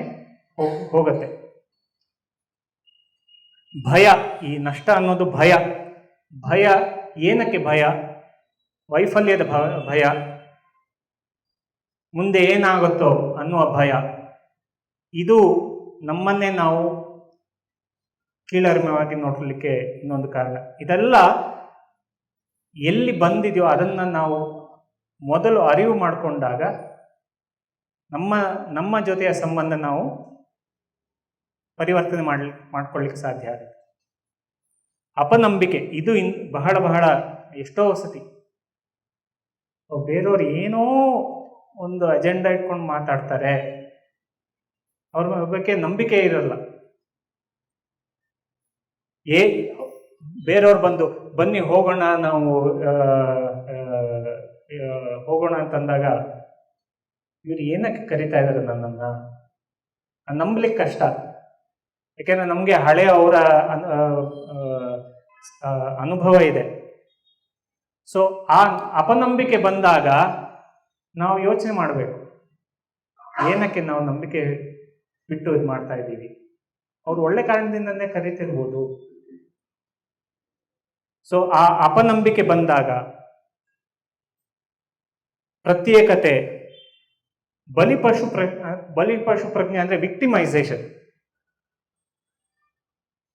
ಹೋಗುತ್ತೆ. ಭಯ, ಈ ನಷ್ಟ ಅನ್ನೋದು ಭಯ. ಭಯ ಏನಕ್ಕೆ ಭಯ? ವೈಫಲ್ಯದ ಭಯ, ಮುಂದೆ ಏನಾಗುತ್ತೋ ಅನ್ನುವ ಭಯ. ಇದು ನಮ್ಮನ್ನೇ ನಾವು ಕೀಳರಿಮೆಯಾಗಿ ನೋಡಲಿಕ್ಕೆ ಇನ್ನೊಂದು ಕಾರಣ. ಇದೆಲ್ಲ ಎಲ್ಲಿ ಬಂದಿದೆಯೋ ಅದನ್ನು ನಾವು ಮೊದಲು ಅರಿವು ಮಾಡಿಕೊಂಡಾಗ ನಮ್ಮ ಜೊತೆಯ ಸಂಬಂಧ ನಾವು ಪರಿವರ್ತನೆ ಮಾಡ್ಕೊಳ್ಳಿಕ್ಕೆ ಸಾಧ್ಯ ಆಗುತ್ತೆ. ಅಪನಂಬಿಕೆ, ಇದು ಬಹಳ ಎಷ್ಟೋ ಸತಿ ಬೇರೆಯವ್ರು ಏನೋ ಒಂದು ಅಜೆಂಡಾ ಇಟ್ಕೊಂಡು ಮಾತಾಡ್ತಾರೆ, ಅವ್ರ ಬಗ್ಗೆ ನಂಬಿಕೆ ಇರಲ್ಲ. ಬೇರೆಯವ್ರು ಬಂದು ಬನ್ನಿ ಹೋಗೋಣ, ನಾವು ಹೋಗೋಣ ಅಂತಂದಾಗ ಇವ್ರು ಏನಕ್ಕೆ ಕರಿತಾ ಇದ್ದಾರೆ ನನ್ನನ್ನು ನಂಬಲಿಕ್ಕೆ ಕಷ್ಟ. ಯಾಕೆಂದ್ರೆ ನಮಗೆ ಹಳೆಯ ಅವರ ಅನುಭವ ಇದೆ. ಸೊ ಆ ಅಪನಂಬಿಕೆ ಬಂದಾಗ ನಾವು ಯೋಚನೆ ಮಾಡಬೇಕು, ಏನಕ್ಕೆ ನಾವು ನಂಬಿಕೆ ಬಿಟ್ಟು ಇದು ಮಾಡ್ತಾ ಇದ್ದೀವಿ. ಅವ್ರು ಒಳ್ಳೆ ಕಾರಣದಿಂದನೇ ಕರೀತಿರ್ಬೋದು. ಸೊ ಆ ಅಪನಂಬಿಕೆ ಬಂದಾಗ ಪ್ರತ್ಯೇಕತೆ, ಬಲಿಪಶು ಪ್ರಜ್ಞೆ ಅಂದ್ರೆ ವಿಕ್ಟಿಮೈಸೇಷನ್.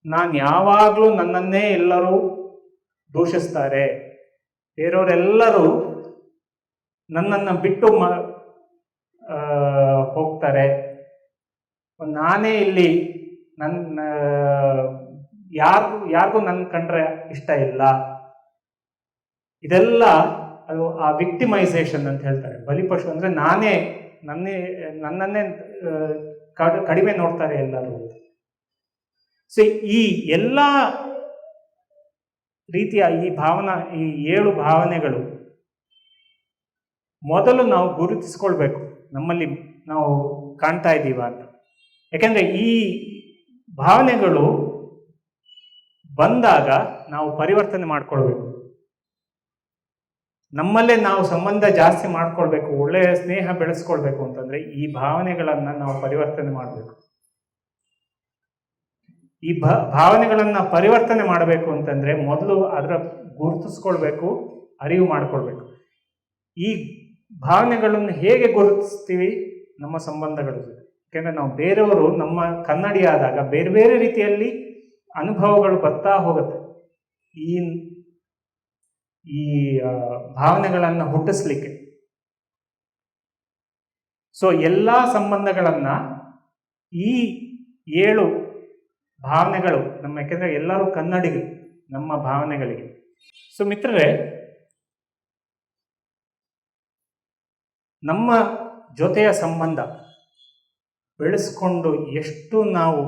ನಾನು ಯಾವಾಗಲೂ ನನ್ನನ್ನೇ ಎಲ್ಲರೂ ದೂಷಿಸ್ತಾರೆ, ಬೇರೆಯವರೆಲ್ಲರೂ ನನ್ನನ್ನು ಬಿಟ್ಟು ಹೋಗ್ತಾರೆ, ನಾನೇ ಇಲ್ಲಿ ಯಾರಿಗೂ ನನ್ನ ಕಂಡ್ರೆ ಇಷ್ಟ ಇಲ್ಲ. ಇದೆಲ್ಲ ಅದು ಆ ವಿಕ್ಟಿಮೈಸೇಷನ್ ಅಂತ ಹೇಳ್ತಾರೆ. ಬಲಿಪಶು ಅಂದ್ರೆ ನನ್ನನ್ನೇ ಕಡಿಮೆ ನೋಡ್ತಾರೆ ಎಲ್ಲರೂ. ಸೊ ಈ ಎಲ್ಲ ರೀತಿಯ ಈ 7 ಭಾವನೆಗಳು ಮೊದಲು ನಾವು ಗುರುತಿಸ್ಕೊಳ್ಬೇಕು, ನಮ್ಮಲ್ಲಿ ನಾವು ಕಾಣ್ತಾ ಇದ್ದೀವ ಅಂತ. ಯಾಕಂದ್ರೆ ಈ ಭಾವನೆಗಳು ಬಂದಾಗ ನಾವು ಪರಿವರ್ತನೆ ಮಾಡ್ಕೊಳ್ಬೇಕು. ನಮ್ಮಲ್ಲೇ ನಾವು ಸಂಬಂಧ ಜಾಸ್ತಿ ಮಾಡ್ಕೊಳ್ಬೇಕು, ಒಳ್ಳೆಯ ಸ್ನೇಹ ಬೆಳೆಸ್ಕೊಳ್ಬೇಕು ಅಂತಂದ್ರೆ ಈ ಭಾವನೆಗಳನ್ನ ನಾವು ಪರಿವರ್ತನೆ ಮಾಡಬೇಕು. ಈ ಭಾವನೆಗಳನ್ನ ಪರಿವರ್ತನೆ ಮಾಡಬೇಕು ಅಂತಂದ್ರೆ ಮೊದಲು ಅದರ ಗುರುತಿಸ್ಕೊಳ್ಬೇಕು, ಅರಿವು ಮಾಡ್ಕೊಳ್ಬೇಕು. ಈ ಭಾವನೆಗಳನ್ನು ಹೇಗೆ ಗುರುತಿಸ್ತೀವಿ? ನಮ್ಮ ಸಂಬಂಧಗಳು. ಯಾಕೆಂದ್ರೆ ನಾವು ಬೇರೆಯವರು ನಮ್ಮ ಕನ್ನಡಿ ಆದಾಗ ಬೇರೆ ಬೇರೆ ರೀತಿಯಲ್ಲಿ ಅನುಭವಗಳು ಬರ್ತಾ ಹೋಗುತ್ತೆ. ಈ ಭಾವನೆಗಳನ್ನ ಹುಟ್ಟಿಸ್ಲಿಕ್ಕೆ. ಸೊ ಎಲ್ಲಾ ಸಂಬಂಧಗಳನ್ನ ಈ 7 ಭಾವನೆಗಳು ಯಾಕೆಂದ್ರೆ ಎಲ್ಲರೂ ಕನ್ನಡಿಗರು ನಮ್ಮ ಭಾವನೆಗಳಿಗೆ. ಸೊ ಮಿತ್ರರೇ, ನಮ್ಮ ಜೊತೆಯ ಸಂಬಂಧ ಬೆಳೆಸ್ಕೊಂಡು ಎಷ್ಟು ನಾವು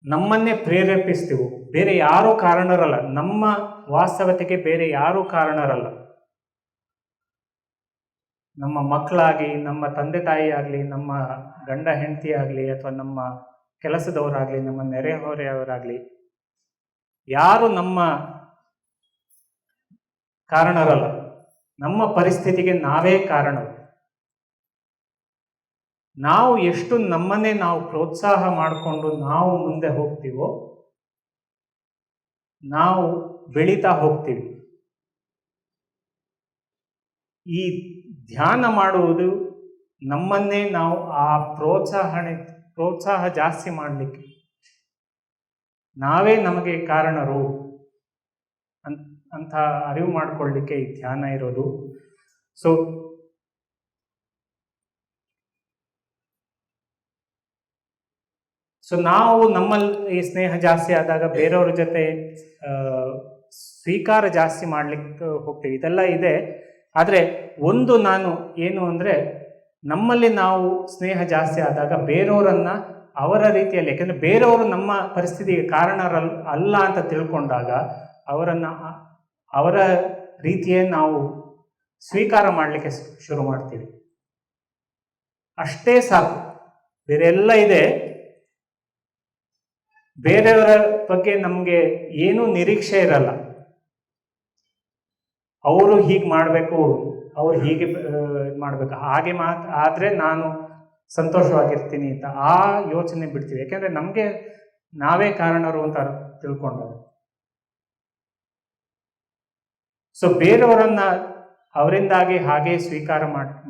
ನಮ್ಮನ್ನೇ ಪ್ರೇರೇಪಿಸ್ತೀವೋ, ಬೇರೆ ಯಾರೂ ಕಾರಣರಲ್ಲ, ನಮ್ಮ ವಾಸ್ತವತೆಗೆ ಬೇರೆ ಯಾರೂ ಕಾರಣರಲ್ಲ. ನಮ್ಮ ಮಕ್ಕಳಾಗಿ, ನಮ್ಮ ತಂದೆ ತಾಯಿ ಆಗಲಿ, ನಮ್ಮ ಗಂಡ ಹೆಂಡತಿ ಆಗಲಿ, ಅಥವಾ ನಮ್ಮ ಕೆಲಸದವರಾಗಲಿ, ನಮ್ಮ ನೆರೆಹೊರೆಯವರಾಗಲಿ, ಯಾರು ನಮ್ಮ ಕಾರಣರಲ್ಲ. ನಮ್ಮ ಪರಿಸ್ಥಿತಿಗೆ ನಾವೇ ಕಾರಣ. ನಾವು ಎಷ್ಟು ನಮ್ಮನ್ನೇ ನಾವು ಪ್ರೋತ್ಸಾಹ ಮಾಡಿಕೊಂಡು ನಾವು ಮುಂದೆ ಹೋಗ್ತೀವೋ ನಾವು ಬೆಳೀತಾ ಹೋಗ್ತೀವಿ. ಈ ಧ್ಯಾನ ಮಾಡುವುದು ನಮ್ಮನ್ನೇ ನಾವು ಆ ಪ್ರೋತ್ಸಾಹ ಜಾಸ್ತಿ ಮಾಡಲಿಕ್ಕೆ, ನಾವೇ ನಮಗೆ ಕಾರಣರು ಅಂತ ಅರಿವು ಮಾಡಿಕೊಳ್ಳಿಕ್ಕೆ ಈ ಧ್ಯಾನ ಇರೋದು. ಸೊ ನಾವು ನಮ್ಮಲ್ಲಿ ಈ ಸ್ನೇಹ ಜಾಸ್ತಿ ಆದಾಗ ಬೇರೆಯವ್ರ ಜೊತೆ ಸ್ವೀಕಾರ ಜಾಸ್ತಿ ಮಾಡ್ಲಿಕ್ಕೆ ಹೋಗ್ತೀವಿ. ಇದೆಲ್ಲ ಇದೆ. ಆದರೆ ಒಂದು ನಾನು ಏನು ಅಂದರೆ, ನಮ್ಮಲ್ಲಿ ನಾವು ಸ್ನೇಹ ಜಾಸ್ತಿ ಆದಾಗ ಬೇರೆಯವರನ್ನ ಅವರ ರೀತಿಯಲ್ಲಿ, ಯಾಕೆಂದರೆ ಬೇರೆಯವರು ನಮ್ಮ ಪರಿಸ್ಥಿತಿಗೆ ಕಾರಣರಲ್ಲ ಅಂತ ತಿಳ್ಕೊಂಡಾಗ ಅವರ ರೀತಿಯೇ ನಾವು ಸ್ವೀಕಾರ ಮಾಡಲಿಕ್ಕೆ ಶುರು ಮಾಡ್ತೀವಿ. ಅಷ್ಟೇ ಸಾಕು, ಬೇರೆ ಎಲ್ಲ ಇದೆ. ಬೇರೆಯವರ ಬಗ್ಗೆ ನಮಗೆ ಏನೂ ನಿರೀಕ್ಷೆ ಇರಲ್ಲ. ಅವರು ಹೀಗೆ ಮಾಡಬೇಕು, ಅವ್ರು ಹೀಗೆ ಮಾಡಬೇಕು, ಹಾಗೆ ಆದರೆ ನಾನು ಸಂತೋಷವಾಗಿರ್ತೀನಿ ಅಂತ ಆ ಯೋಚನೆ ಬಿಡ್ತೀವಿ. ಯಾಕೆಂದರೆ ನಮಗೆ ನಾವೇ ಕಾರಣರು ಅಂತ ತಿಳ್ಕೊಂಡಾಗ. ಸೊ ಬೇರೆಯವರನ್ನ ಅವರಿಂದಾಗಿ ಹಾಗೆ ಸ್ವೀಕಾರ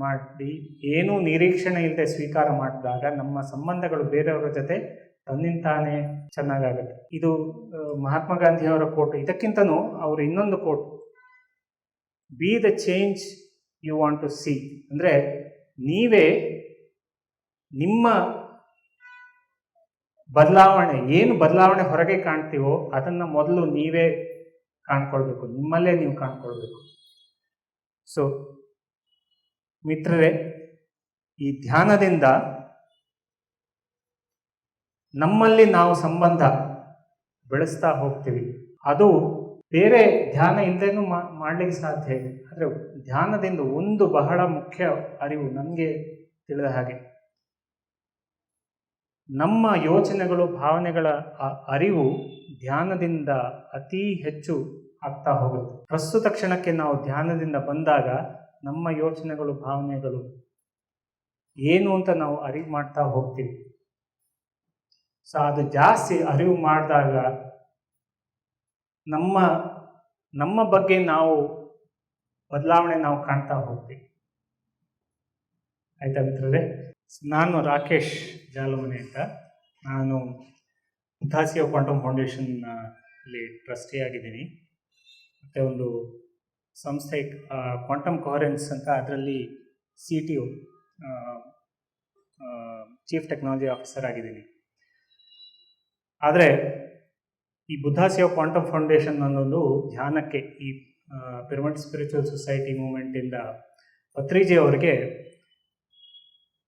ಮಾಡಿ ಏನೂ ನಿರೀಕ್ಷಣೆ ಇಲ್ಲದೆ ಸ್ವೀಕಾರ ಮಾಡಿದಾಗ ನಮ್ಮ ಸಂಬಂಧಗಳು ಬೇರೆಯವರ ಜೊತೆ ತನ್ನಿಂತಾನೇ ಚೆನ್ನಾಗಾಗುತ್ತೆ. ಇದು ಮಹಾತ್ಮ ಗಾಂಧಿಯವರ ಕೋಟ್. ಇದಕ್ಕಿಂತನೂ ಅವರು ಇನ್ನೊಂದು quote, be the change you want to see. ಅಂದರೆ ನೀವೇ ನಿಮ್ಮ ಬದಲಾವಣೆ, ಏನು ಬದಲಾವಣೆ ಹೊರಗೆ ಕಾಣ್ತೀವೋ ಅದನ್ನು ಮೊದಲು ನೀವೇ ಕಾಣ್ಕೊಳ್ಬೇಕು, ನಿಮ್ಮಲ್ಲೇ ನೀವು ಕಾಣ್ಕೊಳ್ಬೇಕು. ಸೊ ಮಿತ್ರರೇ, ಈ ಧ್ಯಾನದಿಂದ ನಮ್ಮಲ್ಲಿ ನಾವು ಸಂಬಂಧ ಬೆಳೆಸ್ತಾ ಹೋಗ್ತೀವಿ. ಅದು ಬೇರೆ ಧ್ಯಾನ ಇಲ್ಲದೇನೂ ಮಾಡಲಿಕ್ಕೆ ಸಾಧ್ಯ ಇದೆ. ಆದರೆ ಧ್ಯಾನದಿಂದ ಒಂದು ಬಹಳ ಮುಖ್ಯ ಅರಿವು ನನಗೆ ತಿಳಿದ ಹಾಗೆ, ನಮ್ಮ ಯೋಚನೆಗಳು ಭಾವನೆಗಳ ಅರಿವು ಧ್ಯಾನದಿಂದ ಅತಿ ಹೆಚ್ಚು ಆಗ್ತಾ ಹೋಗುತ್ತೆ. ಪ್ರಸ್ತುತ ಕ್ಷಣಕ್ಕೆ ನಾವು ಧ್ಯಾನದಿಂದ ಬಂದಾಗ ನಮ್ಮ ಯೋಚನೆಗಳು ಭಾವನೆಗಳು ಏನು ಅಂತ ನಾವು ಅರಿವು ಮಾಡ್ತಾ ಹೋಗ್ತೀವಿ. ಸೊ ಅದು ಜಾಸ್ತಿ ಅರಿವು ಮಾಡಿದಾಗ ನಮ್ಮ ಬಗ್ಗೆ ನಾವು ಬದಲಾವಣೆ ನಾವು ಕಾಣ್ತಾ ಹೋಗ್ತೀವಿ. ಆಯ್ತಾ ಮಿತ್ರರೇ? ನಾನು ರಾಕೇಶ್ ಜಾಲಮನೆ ಅಂತ. ನಾನು ಬುದ್ಧಾಸಿಯೋ ಕ್ವಾಂಟಮ್ ಫೌಂಡೇಶನ್ ಅಲ್ಲಿ ಟ್ರಸ್ಟಿ ಆಗಿದ್ದೀನಿ. ಮತ್ತು ಒಂದು ಸಂಸ್ಥೆ ಕ್ವಾಂಟಮ್ ಕೊಹರೆನ್ಸ್ ಅಂತ, ಅದರಲ್ಲಿ CTO ಚೀಫ್ ಟೆಕ್ನಾಲಜಿ ಆಫೀಸರ್ ಆಗಿದ್ದೀನಿ. ಆದರೆ ಈ ಬುದ್ಧಾಸಿಯೋ ಕ್ವಾಂಟಮ್ ಫೌಂಡೇಶನ್ ಅನ್ನೋದು ಧ್ಯಾನಕ್ಕೆ, ಈ ಪಿರಮಿಡ್ ಸ್ಪಿರಿಚುವಲ್ ಸೊಸೈಟಿ ಮೂವ್ಮೆಂಟಿಂದ ಪತ್ರಿಜಿ ಅವರಿಗೆ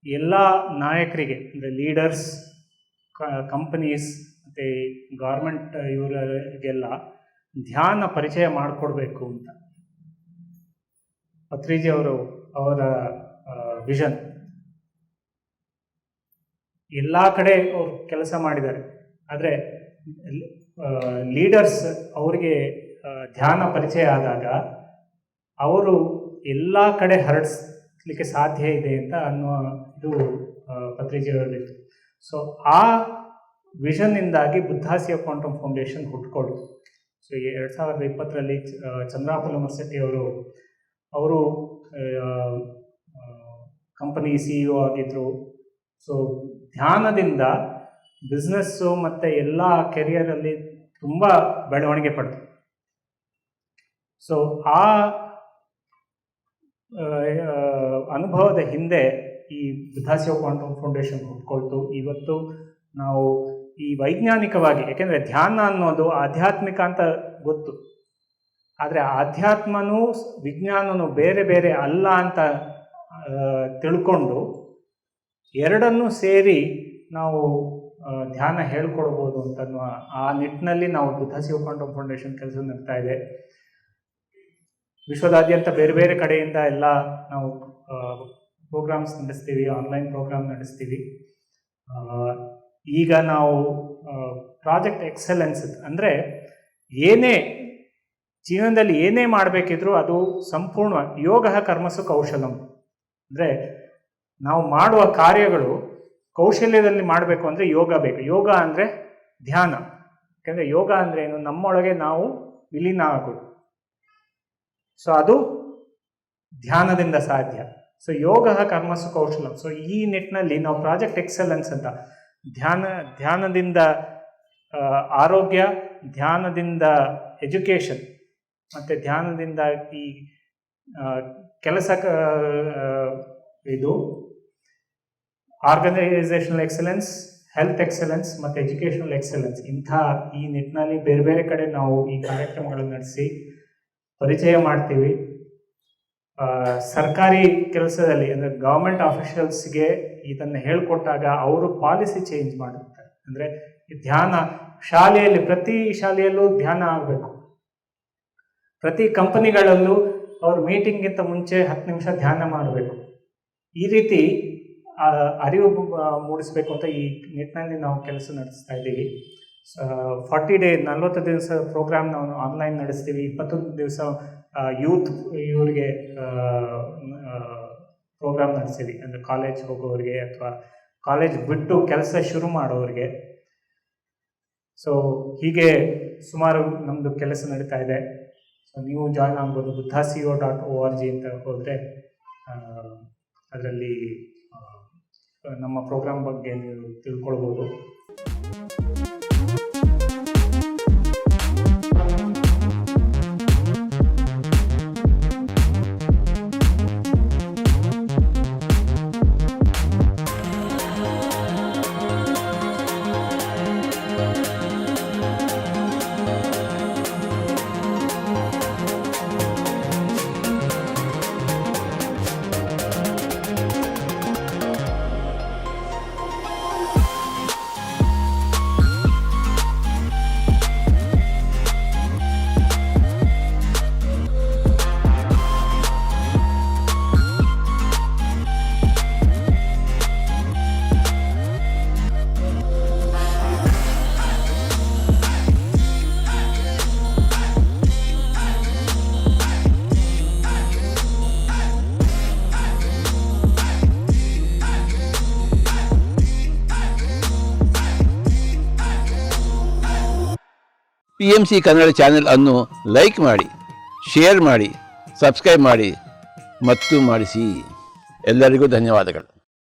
ಎಲ್ಲ ನಾಯಕರಿಗೆ, ಅಂದರೆ ಲೀಡರ್ಸ್, ಕಂಪನೀಸ್ ಮತ್ತು ಗೌರ್ಮೆಂಟ್ ಇವರಿಗೆಲ್ಲ ಧ್ಯಾನ ಪರಿಚಯ ಮಾಡಿಕೊಡ್ಬೇಕು ಅಂತ ಪತ್ರಿಜಿ ಅವರ ವಿಷನ್. ಎಲ್ಲ ಕಡೆ ಅವರು ಕೆಲಸ ಮಾಡಿದ್ದಾರೆ. ಆದರೆ ಲೀಡರ್ಸ್ ಅವರಿಗೆ ಧ್ಯಾನ ಪರಿಚಯ ಆದಾಗ ಅವರು ಎಲ್ಲ ಕಡೆ ಹರಡಿಸ್ಲಿಕ್ಕೆ ಸಾಧ್ಯ ಇದೆ ಅಂತ ಅನ್ನುವ ಇದು ಪತ್ರಿಕೆಯವರಲ್ಲಿತ್ತು. ಸೊ ಆ ವಿಷನ್ನಿಂದಾಗಿ ಬುದ್ಧಾಸಿಯೋ ಕ್ವಾಂಟಮ್ ಫೌಂಡೇಶನ್ ಹುಟ್ಕೊಳ್ತು. ಸೊ 2020ರಲ್ಲಿ ಚಂದ್ರಾಪುರ ಯೂನಿವರ್ಸಿಟಿ ಅವರು ಕಂಪನಿ CEO ಆಗಿದ್ದರು. ಸೊ ಧ್ಯಾನದಿಂದ ಬಿಸ್ನೆಸ್ಸು ಮತ್ತು ಎಲ್ಲ ಕೆರಿಯರಲ್ಲಿ ತುಂಬ ಬೆಳವಣಿಗೆ ಪಡ್ತು. ಸೊ ಆ ಅನುಭವದ ಹಿಂದೆ ಈ ಬುದ್ಧಾಸಿಯೋ ಕ್ವಾಂಟಮ್ ಫೌಂಡೇಶನ್ ಹುಟ್ಕೊಳ್ತು. ಇವತ್ತು ನಾವು ಈ ವೈಜ್ಞಾನಿಕವಾಗಿ, ಯಾಕೆಂದರೆ ಧ್ಯಾನ ಅನ್ನೋದು ಆಧ್ಯಾತ್ಮಿಕ ಅಂತ ಗೊತ್ತು, ಆದರೆ ಆಧ್ಯಾತ್ಮನೂ ವಿಜ್ಞಾನನೂ ಬೇರೆ ಬೇರೆ ಅಲ್ಲ ಅಂತ ತಿಳ್ಕೊಂಡು ಎರಡನ್ನೂ ಸೇರಿ ನಾವು ಧ್ಯಾನ ಹೇಳ್ಕೊಡ್ಬೋದು ಅಂತನ್ನುವ ಆ ನಿಟ್ಟಿನಲ್ಲಿ ನಾವು ಬುದ್ಧಾಸಿಯೋ ಕ್ವಾಂಟಮ್ ಫೌಂಡೇಶನ್ ಕೆಲಸ ನಡೆಸ್ತಾ ಇದೆ. ವಿಶ್ವದಾದ್ಯಂತ ಬೇರೆ ಬೇರೆ ಕಡೆಯಿಂದ ಎಲ್ಲ ನಾವು ಪ್ರೋಗ್ರಾಮ್ಸ್ ನಡೆಸ್ತೀವಿ, ಆನ್ಲೈನ್ ಪ್ರೋಗ್ರಾಮ್ ನಡೆಸ್ತೀವಿ. ಈಗ ನಾವು ಪ್ರಾಜೆಕ್ಟ್ ಎಕ್ಸಲೆನ್ಸ್ ಅಂದರೆ ಏನೇ ಜೀವನದಲ್ಲಿ ಏನೇ ಮಾಡಬೇಕಿದ್ರೂ ಅದು ಸಂಪೂರ್ಣ ಯೋಗ ಕರ್ಮಸು ಕೌಶಲಂ. ಅಂದರೆ ನಾವು ಮಾಡುವ ಕಾರ್ಯಗಳು ಕೌಶಲ್ಯದಲ್ಲಿ ಮಾಡಬೇಕು ಅಂದರೆ ಯೋಗ ಬೇಕು. ಯೋಗ ಅಂದರೆ ಧ್ಯಾನ. ಯಾಕೆಂದರೆ ಯೋಗ ಅಂದರೆ ಏನು? ನಮ್ಮೊಳಗೆ ನಾವು ವಿಲೀನ ಆಗೋದು. ಸೊ ಅದು ಧ್ಯಾನದಿಂದ ಸಾಧ್ಯ. ಸೊ ಯೋಗ ಕರ್ಮಸು ಕೌಶಲಂ. ಸೊ ಈ ನಿಟ್ಟಿನಲ್ಲಿ ನಾವು ಪ್ರಾಜೆಕ್ಟ್ ಎಕ್ಸಲೆನ್ಸ್ ಅಂತ ಧ್ಯಾನದಿಂದ ಆರೋಗ್ಯ, ಧ್ಯಾನದಿಂದ ಎಜುಕೇಷನ್ ಮತ್ತು ಧ್ಯಾನದಿಂದ ಈ ಕೆಲಸ, ಇದು ಆರ್ಗನೈಸೇಷನಲ್ ಎಕ್ಸಲೆನ್ಸ್, ಹೆಲ್ತ್ ಎಕ್ಸಲೆನ್ಸ್ ಮತ್ತು ಎಜುಕೇಷನಲ್ ಎಕ್ಸಲೆನ್ಸ್, ಈ ನಿಟ್ಟಿನಲ್ಲಿ ಬೇರೆ ಬೇರೆ ಕಡೆ ನಾವು ಈ ಕಾರ್ಯಕ್ರಮಗಳನ್ನು ನಡೆಸಿ ಪರಿಚಯ ಮಾಡ್ತೀವಿ. ಸರ್ಕಾರಿ ಕೆಲಸದಲ್ಲಿ ಅಂದರೆ ಗೌರ್ಮೆಂಟ್ ಆಫೀಷಿಯಲ್ಸ್ಗೆ ಇದನ್ನು ಹೇಳ್ಕೊಟ್ಟಾಗ ಅವರು ಪಾಲಿಸಿ ಚೇಂಜ್ ಮಾಡುತ್ತಾರೆ. ಅಂದರೆ ಧ್ಯಾನ ಶಾಲೆಯಲ್ಲಿ, ಪ್ರತಿ ಶಾಲೆಯಲ್ಲೂ ಧ್ಯಾನ ಆಗಬೇಕು. ಪ್ರತಿ ಕಂಪನಿಗಳಲ್ಲೂ ಅವ್ರ ಮೀಟಿಂಗ್ಗಿಂತ ಮುಂಚೆ 10 ನಿಮಿಷ ಧ್ಯಾನ ಮಾಡಬೇಕು. ಈ ರೀತಿ ಅರಿವು ಮೂಡಿಸಬೇಕು ಅಂತ ಈ ನಿಟ್ಟಿನಲ್ಲಿ ನಾವು ಕೆಲಸ ನಡೆಸ್ತಾ ಇದ್ದೀವಿ. 40 ಡೇ 40 ದಿವಸ ಪ್ರೋಗ್ರಾಮ್ ನಾವು ಆನ್ಲೈನ್ ನಡೆಸ್ತೀವಿ. 21 ದಿವಸ ಇವ್ರಿಗೆ ಪ್ರೋಗ್ರಾಮ್ ನಡೆಸ್ತೀವಿ. ಅಂದರೆ ಕಾಲೇಜ್ ಹೋಗೋರಿಗೆ ಅಥವಾ ಕಾಲೇಜ್ ಬಿಟ್ಟು ಕೆಲಸ ಶುರು ಮಾಡೋರಿಗೆ. ಸೊ ಹೀಗೆ ಸುಮಾರು ನಮ್ಮದು ಕೆಲಸ ನಡೀತಾ ಇದೆ. ಸೊ ನೀವು ಜಾಯ್ನ್ ಆಗ್ಬೋದು. buddhaco.org ಅಂತ ಹೋದರೆ ಅದರಲ್ಲಿ ನಮ್ಮ ಪ್ರೋಗ್ರಾಮ್ ಬಗ್ಗೆ ನೀವು ತಿಳ್ಕೊಳ್ಬೋದು. PMC ಕನ್ನಡ ಚಾನೆಲ್ ಅನ್ನು ಲೈಕ್ ಮಾಡಿ, ಶೇರ್ ಮಾಡಿ, ಸಬ್ಸ್ಕ್ರೈಬ್ ಮಾಡಿ ಮತ್ತು ಮಾಡಿಸಿ. ಎಲ್ಲರಿಗೂ ಧನ್ಯವಾದಗಳು.